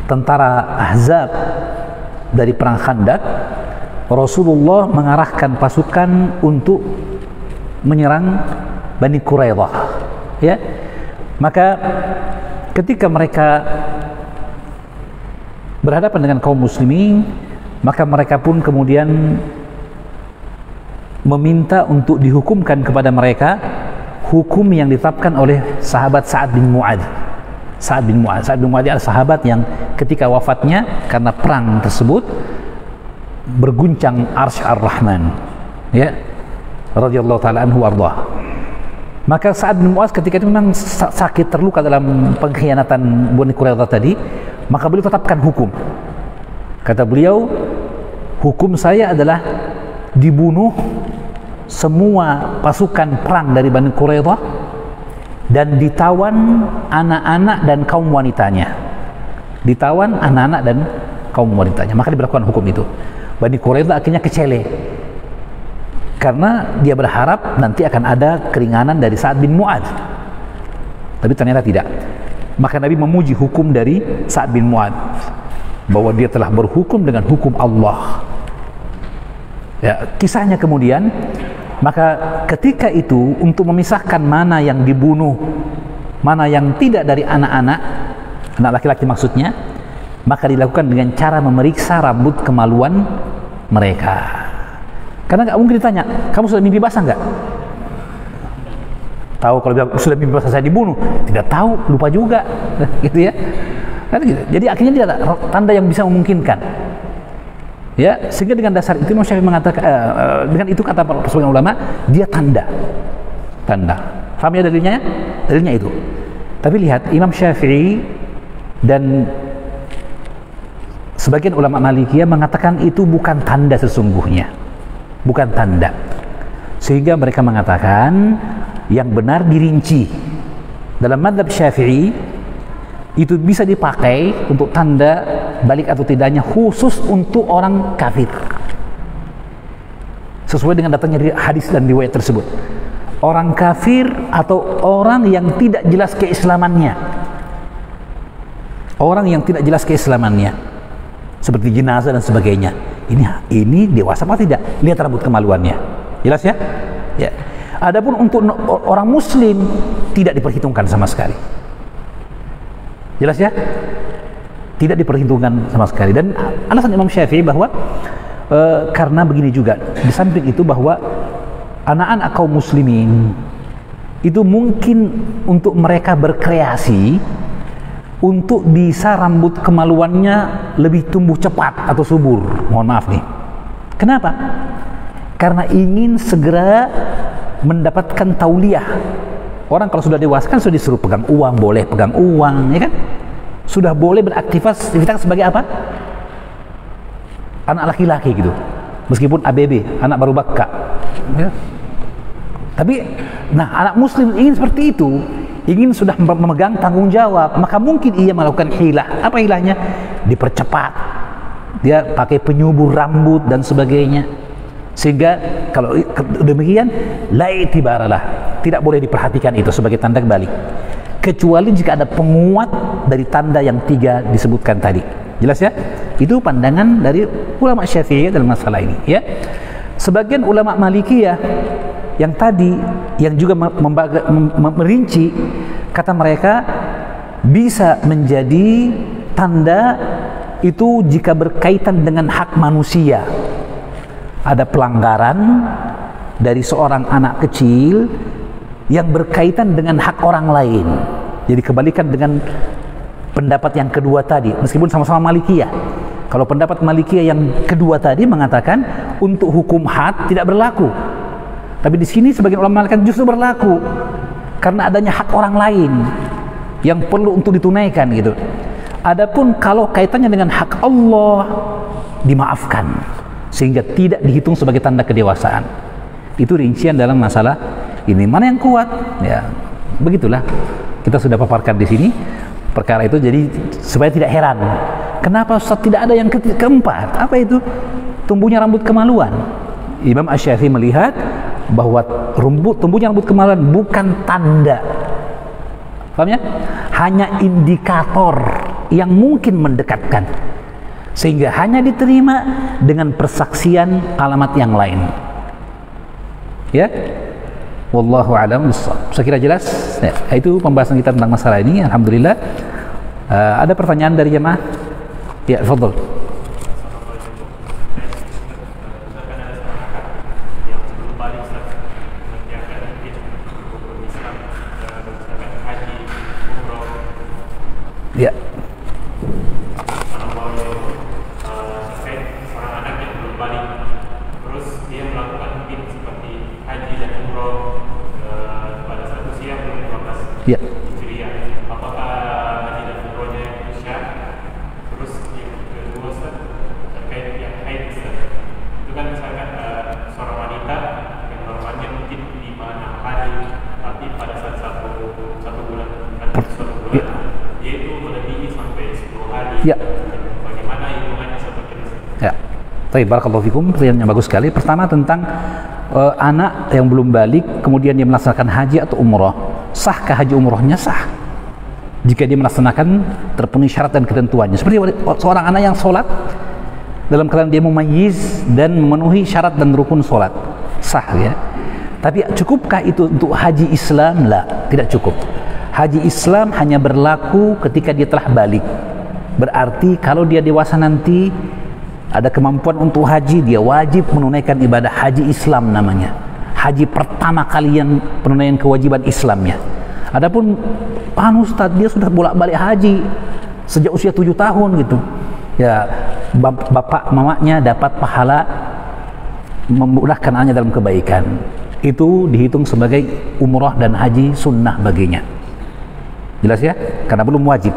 tentara Ahzab dari perang Khandaq, Rasulullah mengarahkan pasukan untuk menyerang Bani Quraidah. Ya, maka ketika mereka berhadapan dengan kaum muslimin, maka mereka pun kemudian meminta untuk dihukumkan kepada mereka hukum yang ditetapkan oleh sahabat Sa'ad bin Mu'adz. Sa'ad bin Mu'adz adalah sahabat yang ketika wafatnya karena perang tersebut berguncang arsy ar-Rahman, ya, radhiyallahu taala anhu warḍah. Maka Sa'ad bin Mu'adz ketika itu memang sakit, terluka dalam pengkhianatan Bani Quraidah tadi, maka beliau tetapkan hukum. Kata beliau, hukum saya adalah dibunuh semua pasukan perang dari Bani Quraidah dan ditawan anak-anak dan kaum wanitanya. Ditawan anak-anak dan kaum wanitanya. Maka diberlakukan hukum itu. Bani Quraidah akhirnya kecele karena dia berharap nanti akan ada keringanan dari Sa'ad bin Mu'adz, tapi ternyata tidak. Maka Nabi memuji hukum dari Sa'ad bin Mu'adz bahwa dia telah berhukum dengan hukum Allah. Ya, kisahnya kemudian, maka ketika itu untuk memisahkan mana yang dibunuh, mana yang tidak dari anak-anak, anak laki-laki maksudnya, maka dilakukan dengan cara memeriksa rambut kemaluan mereka. Karena nggak mungkin ditanya, kamu sudah mimpi basah nggak? Tahu kalau sudah mimpi basah saya dibunuh? Tidak tahu, lupa juga, gitu ya. Kan gitu. Jadi akhirnya dia ada tanda yang bisa memungkinkan. Ya, sehingga dengan dasar itu Imam Syafi'i mengatakan, dengan itu kata para sebagian ulama, dia tanda. Paham ya dalilnya? Dalilnya itu. Tapi lihat, Imam Syafi'i dan sebagian ulama Malikiyah mengatakan itu bukan tanda sesungguhnya. Bukan tanda. Sehingga mereka mengatakan yang benar dirinci. Dalam mazhab Syafi'i itu bisa dipakai untuk tanda balik atau tidaknya khusus untuk orang kafir, sesuai dengan datangnya hadis dan riwayat tersebut. Orang kafir atau orang yang tidak jelas keislamannya, orang yang tidak jelas keislamannya, seperti jenazah dan sebagainya. Ini dewasa apa tidak? Lihat rambut kemaluannya, jelas ya? Ya. Adapun untuk orang muslim tidak diperhitungkan sama sekali. Jelas ya? Tidak diperhitungkan sama sekali. Dan alasan Imam Syafi'i bahwa karena begini juga, di samping itu bahwa anak-anak kaum muslimin itu mungkin untuk mereka berkreasi untuk bisa rambut kemaluannya lebih tumbuh cepat atau subur. Mohon maaf nih. Kenapa? Karena ingin segera mendapatkan tauliyah. Orang kalau sudah dewasa kan sudah disuruh pegang uang, boleh pegang uang, ya kan? Sudah boleh beraktivitas sebagai apa? Anak laki-laki gitu. Meskipun ABB, anak baru baka. Ya. Tapi, anak muslim ingin seperti itu, ingin sudah memegang tanggung jawab, maka mungkin ia melakukan hilah. Apa hilahnya? Dipercepat. Dia pakai penyubur rambut dan sebagainya. Sehingga kalau demikian, la i'tibaralah, tidak boleh diperhatikan itu sebagai tanda balik, kecuali jika ada penguat dari tanda yang 3 disebutkan tadi. Jelas ya? Itu pandangan dari ulama Syafi'i dalam masalah ini, ya. Sebagian ulama Malikiyah yang tadi yang juga merinci, kata mereka bisa menjadi tanda itu jika berkaitan dengan hak manusia. Ada pelanggaran dari seorang anak kecil yang berkaitan dengan hak orang lain. Jadi kebalikan dengan pendapat yang kedua tadi, meskipun sama-sama Malikiyah. Kalau pendapat Malikiyah yang kedua tadi mengatakan untuk hukum had tidak berlaku, tapi di sini sebagian ulama mengatakan justru berlaku karena adanya hak orang lain yang perlu untuk ditunaikan gitu. Adapun kalau kaitannya dengan hak Allah, dimaafkan sehingga tidak dihitung sebagai tanda kedewasaan. Itu rincian dalam masalah ini. Mana yang kuat? Ya, begitulah. Kita sudah paparkan di sini perkara itu, jadi supaya tidak heran. Kenapa Ustaz tidak ada yang keempat? Apa itu? Tumbuhnya rambut kemaluan. Imam Asy-Syafi'i melihat bahwa tumbuhnya rambut kemaluan bukan tanda. Paham ya? Hanya indikator yang mungkin mendekatkan, sehingga hanya diterima dengan persaksian alamat yang lain. Ya, wallahu a'lam bishawab. Saya kira jelas. Ya, itu pembahasan kita tentang masalah ini. Alhamdulillah. Ada pertanyaan dari jemaah? Ya, fadhol. Ya. Ya. Apakah haji dan umrohnya itu syah? Terus yang kedua Ustaz, terkait yang haid Ustaz, itu kan misalkan seorang wanita yang normalnya mungkin 5-6 hari, tapi pada saat satu bulan dia itu melebihi sampai 10 hari. Ya. Bagaimana hitungannya seperti itu? Ya. Baik, barakallahu fikum. Pertanyaan yang bagus sekali. Pertama tentang anak yang belum balik kemudian dia melaksanakan haji atau umroh. Sahkah haji umrohnya? Sah jika dia melaksanakan terpenuhi syarat dan ketentuannya. Seperti seorang anak yang sholat dalam keadaan dia mumayyiz dan memenuhi syarat dan rukun sholat, sah ya. Tapi cukupkah itu untuk haji Islam? La, tidak cukup. Haji Islam hanya berlaku ketika dia telah balik. Berarti kalau dia dewasa nanti ada kemampuan untuk haji, dia wajib menunaikan ibadah haji Islam namanya. Haji pertama kali yang penunaian kewajiban Islamnya. Adapun Ustaz dia sudah bolak-balik haji sejak usia 7 tahun gitu. Ya, bapak mamanya dapat pahala memudahkan anaknya dalam kebaikan. Itu dihitung sebagai umrah dan haji sunnah baginya. Jelas ya? Karena belum wajib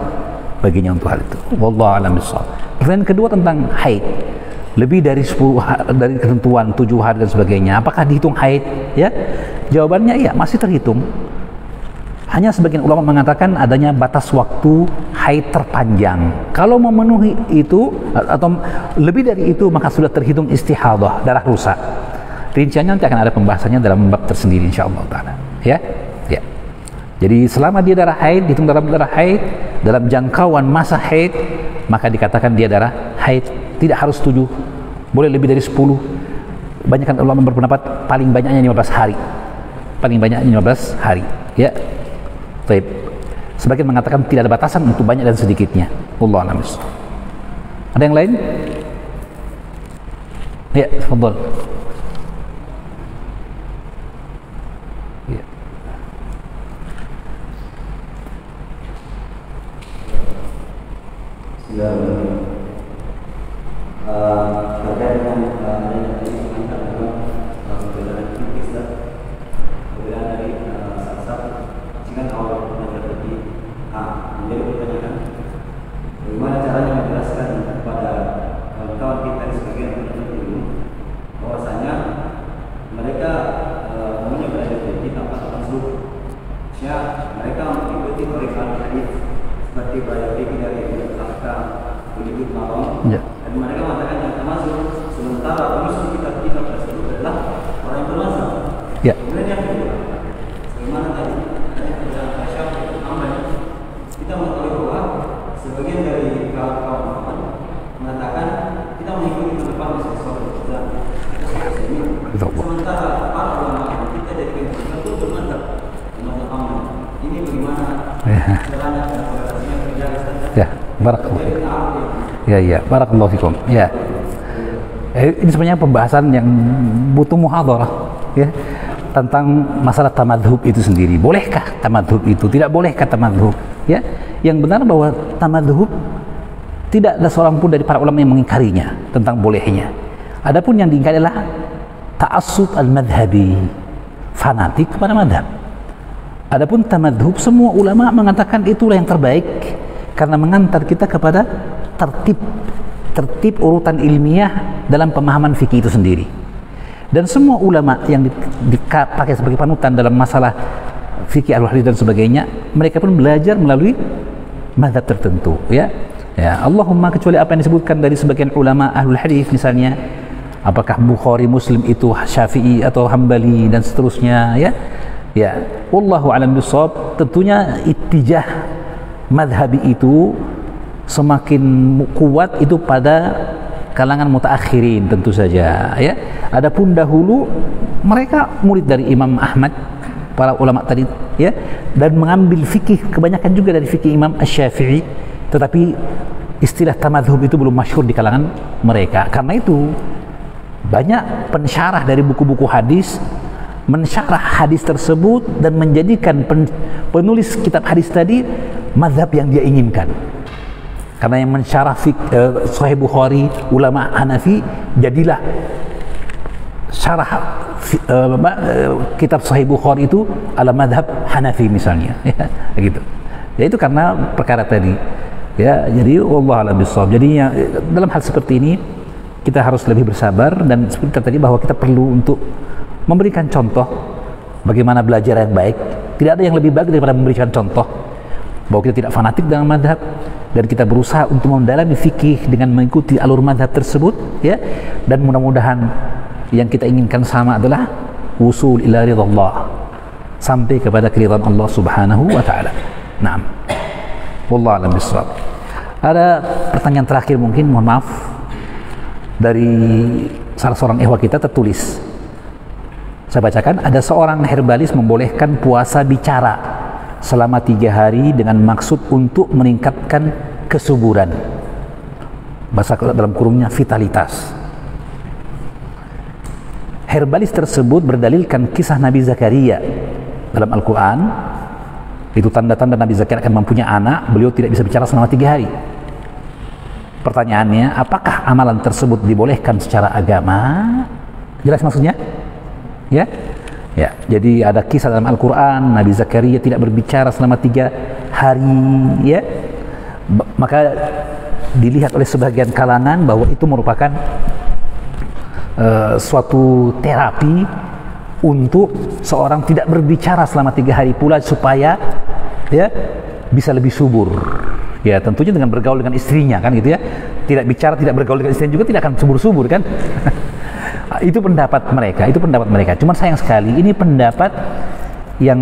baginya untuk hal itu. Wallahu a'lam bishawab. Pertanyaan kedua tentang haid. Lebih dari 10 hari, dari ketentuan 7 hari dan sebagainya, apakah dihitung haid? Ya, Jawabannya iya, masih terhitung. Hanya sebagian ulama mengatakan adanya batas waktu haid terpanjang. Kalau memenuhi itu atau lebih dari itu maka sudah terhitung istihadah, darah rusak. Rinciannya nanti akan ada pembahasannya dalam bab tersendiri insyaallah taala. Ya. Ya. Jadi selama dia darah haid, dihitung dalam darah haid, dalam jangkauan masa haid, maka dikatakan dia darah haid. Tidak harus 7, boleh lebih dari 10. Banyak ulama berpendapat paling banyaknya 15 hari. Paling banyaknya 15 hari. Ya. Baik. Sebagian mengatakan tidak ada batasan untuk banyak dan sedikitnya. Wallahu a'lam. Ada yang lain? Ya, tafadhal. Ya. Terkait dengan adanya tadi semangat dalam perbedaan tipis dan perbedaan dari sasar sehingga awal belajar tadi menjadi pertanyaan bagaimana caranya menjelaskan kepada kawan-kawan kita di sebagian penuntut ilmu bahwasanya mereka maunya belajar tadi tanpa masuk ya mereka mengikuti kurikulum hadis seperti belajar tadi dari Al-Kahfi menyebut malam dan mereka mengatakan yang termasuk sementara penyusun kitab-kitab tersebut adalah orang yang bermazhab. Ya. Kemudian yang kedua, bagaimana tadi kita mengetahui bahwa sebagian dari kawan-kawan mengatakan kita mengikuti ke depan sesuatu dan sementara para ulama kita jadikan sesuatu bermazhab aman. Ini bagaimana caranya dan progresnya berjalan? Ya, barakallahu. Ya, barakallahu fikum. Ya. Ini sebenarnya pembahasan yang butuh muhadharah ya tentang masalah tamadhub itu sendiri. Bolehkah tamadhub itu? Tidak bolehkah tamadhub? Ya. Yang benar bahwa tamadhub tidak ada seorang pun dari para ulama yang mengingkarinya tentang bolehnya. Adapun yang diingkari adalah ta'assub al-madhhabi, fanatik kepada madhab. Adapun tamadhub semua ulama mengatakan itulah yang terbaik karena mengantar kita kepada tertib urutan ilmiah dalam pemahaman fikih itu sendiri. Dan semua ulama yang dipakai sebagai panutan dalam masalah fikih al-hadis dan sebagainya, mereka pun belajar melalui mazhab tertentu, ya. Ya, Allahumma kecuali apa yang disebutkan dari sebagian ulama ahlul hadis misalnya, apakah Bukhari, Muslim itu Syafi'i atau Hambali dan seterusnya, ya. Ya, wallahu a'lam bishawab. Tentunya ittijah mazhabi itu semakin kuat itu pada kalangan mutaakhirin tentu saja, ya. Adapun dahulu mereka murid dari Imam Ahmad, para ulama tadi, ya, dan mengambil fikih kebanyakan juga dari fikih Imam Asy-Syafi'i, tetapi istilah tamadhub itu belum masyhur di kalangan mereka. Karena itu banyak pensyarah dari buku-buku hadis mensyarah hadis tersebut dan menjadikan penulis kitab hadis tadi mazhab yang dia inginkan. Karena yang mensyarah Sahih Bukhari ulama Hanafi, jadilah syarah kitab Sahih Bukhari itu ala madhab Hanafi misalnya, ya, gitu. Ya itu karena perkara tadi, ya. Jadi wallahu a'lam bishawab. Jadi dalam hal seperti ini kita harus lebih bersabar dan seperti tadi bahwa kita perlu untuk memberikan contoh bagaimana belajar yang baik. Tidak ada yang lebih baik daripada memberikan contoh bahwa kita tidak fanatik dalam madhab dan kita berusaha untuk mendalami fikih dengan mengikuti alur madhab tersebut, ya. Dan mudah-mudahan yang kita inginkan sama adalah usul ila ridallah, sampai kepada keridhaan Allah Subhanahu wa taala. Naam. Wallahu a'lam bishawab. Ada pertanyaan terakhir mungkin, mohon maaf, dari salah seorang ikhwah kita tertulis. Saya bacakan, ada seorang herbalis membolehkan puasa bicara selama 3 hari dengan maksud untuk meningkatkan kesuburan. Bahasa dalam kurungnya vitalitas. Herbalis tersebut berdalilkan kisah Nabi Zakaria dalam Al-Quran. Itu tanda-tanda Nabi Zakaria akan mempunyai anak, beliau tidak bisa bicara selama 3 hari. Pertanyaannya, apakah amalan tersebut dibolehkan secara agama? Jelas maksudnya? Ya, ya. Jadi ada kisah dalam Al-Quran Nabi Zakaria tidak berbicara selama 3 hari, ya. Maka dilihat oleh sebagian kalangan bahwa itu merupakan suatu terapi untuk seorang tidak berbicara selama 3 hari pula supaya ya bisa lebih subur. Ya tentunya dengan bergaul dengan istrinya kan gitu ya. Tidak bicara, tidak bergaul dengan istrinya juga tidak akan subur-subur kan. Itu pendapat mereka. Cuman sayang sekali ini pendapat yang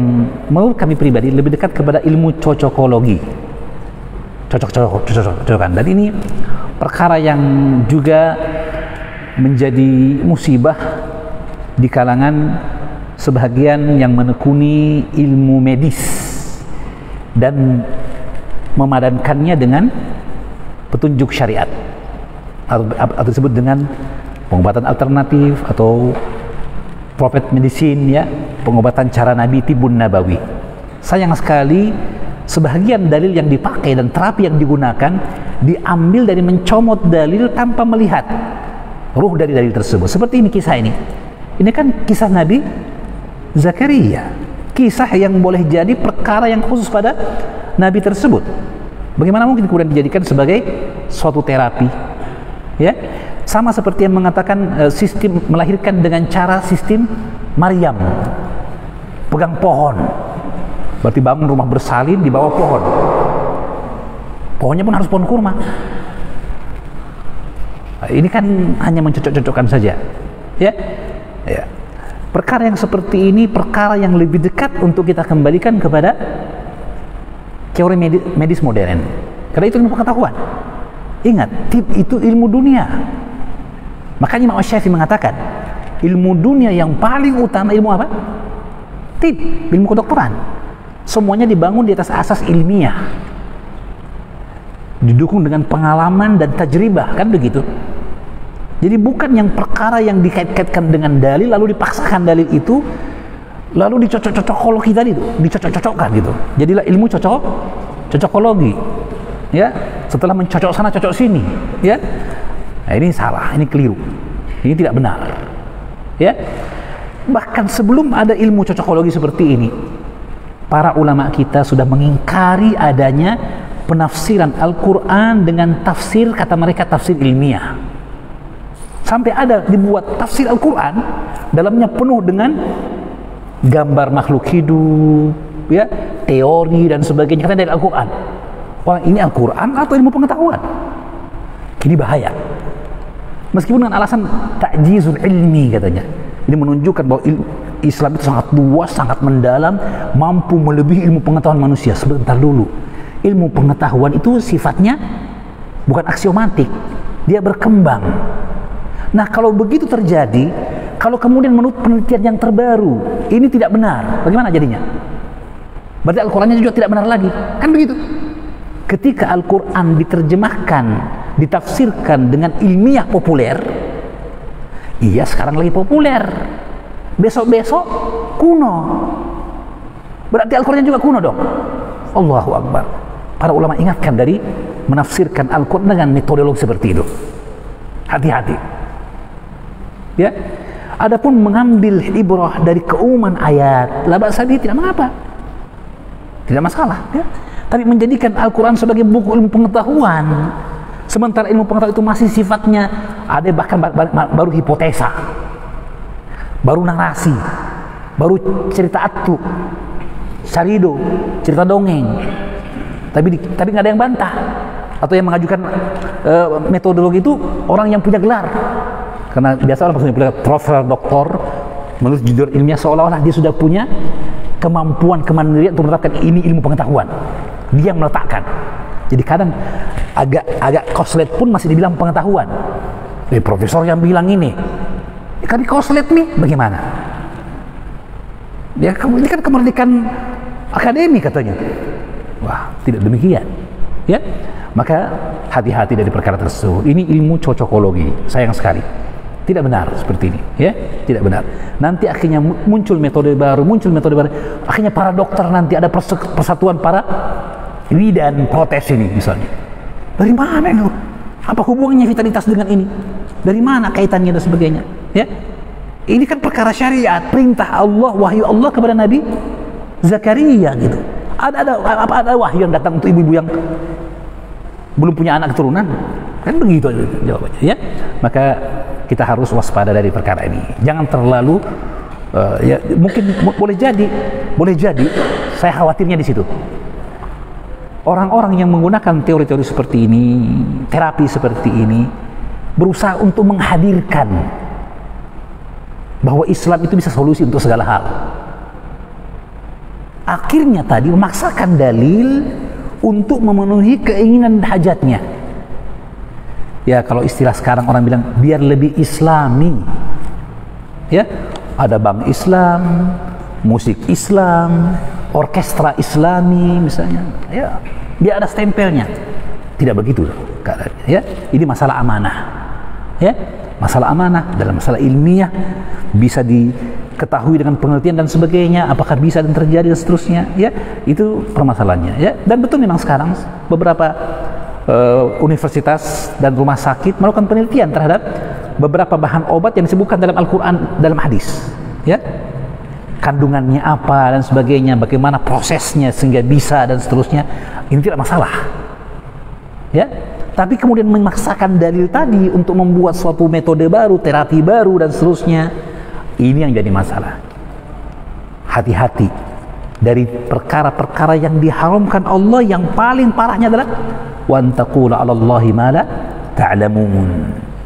menurut kami pribadi lebih dekat kepada ilmu cocokologi. Cocok-cocokan. Dan ini perkara yang juga menjadi musibah di kalangan sebagian yang menekuni ilmu medis dan memadankannya dengan petunjuk syariat atau disebut dengan pengobatan alternatif atau prophet medicine ya, pengobatan cara Nabi Tibun Nabawi. Sayang sekali sebagian dalil yang dipakai dan terapi yang digunakan diambil dari mencomot dalil tanpa melihat ruh dari dalil tersebut. Seperti ini kisah ini. Ini kan kisah Nabi Zakaria. Kisah yang boleh jadi perkara yang khusus pada Nabi tersebut. Bagaimana mungkin kemudian dijadikan sebagai suatu terapi? Ya, sama seperti yang mengatakan sistem melahirkan dengan cara sistem Maryam, pegang pohon. Berarti bangun rumah bersalin di bawah pohon. Pohonnya pun harus pohon kurma. Ini kan hanya mencocok-cocokkan saja. Ya, ya. Perkara yang seperti ini perkara yang lebih dekat untuk kita kembalikan kepada teori medis modern. Karena itu ilmu pengetahuan. Ingat, tib itu ilmu dunia. Makanya Imam Syafi'i mengatakan, ilmu dunia yang paling utama ilmu apa? Tib, ilmu kedokteran. Semuanya dibangun di atas asas ilmiah. Didukung dengan pengalaman dan tajribah, kan begitu? Jadi bukan yang perkara yang dikait-kaitkan dengan dalil lalu dipaksakan dalil itu lalu dicocok-cocokologi tadi itu, dicocok-cocokkan gitu. Jadilah ilmu cocokologi. Ya, setelah mencocok sana cocok sini, ya. Nah, ini salah, ini keliru. Ini tidak benar. Ya. Bahkan sebelum ada ilmu cocokologi seperti ini, para ulama kita sudah mengingkari adanya penafsiran Al-Qur'an dengan tafsir, kata mereka tafsir ilmiah. Sampai ada dibuat tafsir Al-Qur'an dalamnya penuh dengan gambar makhluk hidup, ya, teori dan sebagainya, katanya dari Al-Quran. Wah, ini Al-Quran atau ilmu pengetahuan? Ini bahaya. Meskipun dengan alasan ta'jizul ilmi katanya. Ini menunjukkan bahwa Islam itu sangat luas, sangat mendalam, mampu melebihi ilmu pengetahuan manusia. Sebentar dulu. Ilmu pengetahuan itu sifatnya bukan aksiomatik. Dia berkembang. Nah, kalau begitu terjadi, kalau kemudian menurut penelitian yang terbaru ini tidak benar, bagaimana jadinya? Berarti Al-Qurannya juga tidak benar lagi, kan begitu? Ketika Al-Quran diterjemahkan, ditafsirkan dengan ilmiah populer, iya sekarang lagi populer, besok-besok kuno. Berarti Al-Qurannya juga kuno dong. Allahu Akbar. Para ulama ingatkan dari menafsirkan Al-Quran dengan metodologi seperti itu. Hati-hati. Ya. Adapun mengambil ibrah dari keumuman ayat, la ba'sa bihi, tidak mengapa. Tidak masalah, ya. Tapi menjadikan Al-Quran sebagai buku ilmu pengetahuan, sementara ilmu pengetahuan itu masih sifatnya ada bahkan baru hipotesa, baru narasi, baru cerita atu, syarido, cerita dongeng. Tapi nggak ada yang bantah atau yang mengajukan metodologi itu orang yang punya gelar. Karena biasa orang punya gelar profesor, doktor, menurut judul ilmiah seolah-olah dia sudah punya kemampuan, kemandirian untuk menerapkan ini ilmu pengetahuan. Dia meletakkan. Jadi kadang agak koslet pun masih dibilang pengetahuan. Profesor yang bilang ini, kan koslet nih, bagaimana? Ya, ini kan kemerdekaan akademi katanya. Wah, tidak demikian. Ya, maka hati-hati dari perkara tersebut. Ini ilmu cocokologi, sayang sekali. Tidak benar seperti ini, ya, tidak benar. Nanti akhirnya muncul metode baru, akhirnya para dokter nanti ada persatuan para bidan protes ini misalnya. Dari mana itu? Apa hubungannya vitalitas dengan ini? Dari mana kaitannya dan sebagainya? Ya, ini kan perkara syariat, perintah Allah, wahyu Allah kepada Nabi Zakaria gitu. Ada wahyu yang datang untuk ibu-ibu yang belum punya anak keturunan? Kan begitu jawabannya, ya. Maka kita harus waspada dari perkara ini. Jangan terlalu Ya mungkin boleh jadi saya khawatirnya di situ. Orang-orang yang menggunakan teori-teori seperti ini, terapi seperti ini, berusaha untuk menghadirkan bahwa Islam itu bisa solusi untuk segala hal. Akhirnya tadi memaksakan dalil untuk memenuhi keinginan dan hajatnya. Ya kalau istilah sekarang orang bilang biar lebih islami. Ya, ada bank Islam, musik Islam, orkestra Islami misalnya. Ya, biar ada stempelnya. Tidak begitu keadaannya. Ya, ini masalah amanah. Ya, masalah amanah dalam masalah ilmiah bisa diketahui dengan pengertian dan sebagainya, apakah bisa dan terjadi dan seterusnya. Ya, itu permasalahannya. Ya, dan betul memang sekarang beberapa universitas dan rumah sakit melakukan penelitian terhadap beberapa bahan obat yang disebutkan dalam Al-Quran, dalam hadis. Ya, kandungannya apa dan sebagainya, bagaimana prosesnya sehingga bisa dan seterusnya. Ini tidak masalah. Ya, tapi kemudian memaksakan dalil tadi untuk membuat suatu metode baru, terapi baru dan seterusnya, ini yang jadi masalah. Hati-hati dari perkara-perkara yang diharamkan Allah. Yang paling parahnya adalah wa antaqula 'alallahi ma la ta'lamun.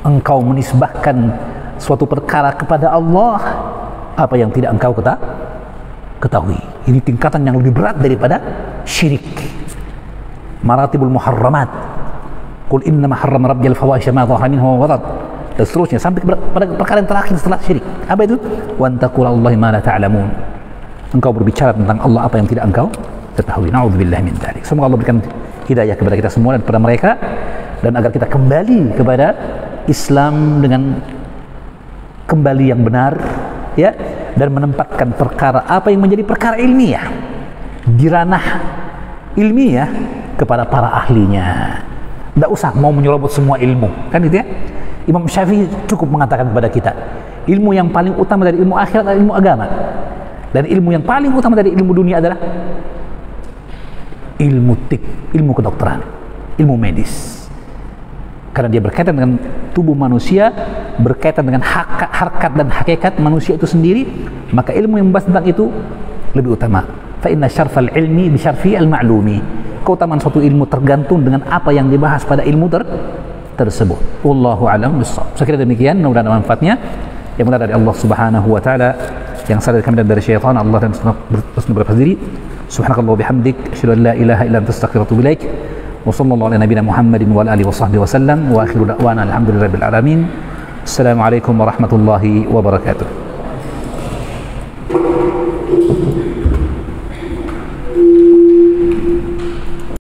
Engkau menisbahkan suatu perkara kepada Allah apa yang tidak engkau ketahui. Ini tingkatan yang lebih berat daripada syirik. Maratibul muharramat. Qul innama harrama rabbiyal fawahisha ma dhahara minha wa batan. Dan seterusnya sampai pada perkara yang terakhir setelah syirik. Apa itu? Wa antaqula 'alallahi ma la ta'lamun. Engkau berbicara tentang Allah apa yang tidak engkau ketahui. Na'udzubillah min dzalik. Semoga Allah berikan hidayah kepada kita semua dan kepada mereka, dan agar kita kembali kepada Islam dengan kembali yang benar, ya, dan menempatkan perkara apa yang menjadi perkara ilmiah di ranah ilmiah kepada para ahlinya. Tidak usah mau menyerobot semua ilmu, kan gitu ya. Imam Syafi'i cukup mengatakan kepada kita, ilmu yang paling utama dari ilmu akhirat adalah ilmu agama, dan ilmu yang paling utama dari ilmu dunia adalah ilmu kedokteran, ilmu medis. Karena dia berkaitan dengan tubuh manusia, berkaitan dengan harkat dan hakikat manusia itu sendiri, maka ilmu yang membahas tentang itu lebih utama. Fa inna syarfal ilmi bi syarfi al-ma'lumi. Keutamaan suatu ilmu tergantung dengan apa yang dibahas pada ilmu tersebut. Wallahu a'lam bissawab. Saya kira demikian, mudah-mudahan ada manfaatnya. Yang benar dari Allah Subhanahu wa taala, yang salah dari kami dan dari syaitan. Allah dan Rasulullah berlepas diri. Subhanakallah bihamdik, asyhadu an la ilaha illa anta astaghfiruka wa atubu ilaik. Wa sallallahu ala nabiyyina Muhammadin wa ala alihi wa sahbihi wa sallam. Wa akhiru da'wana alhamdulillahirabbil alamin. Assalamualaikum warahmatullahi wabarakatuh.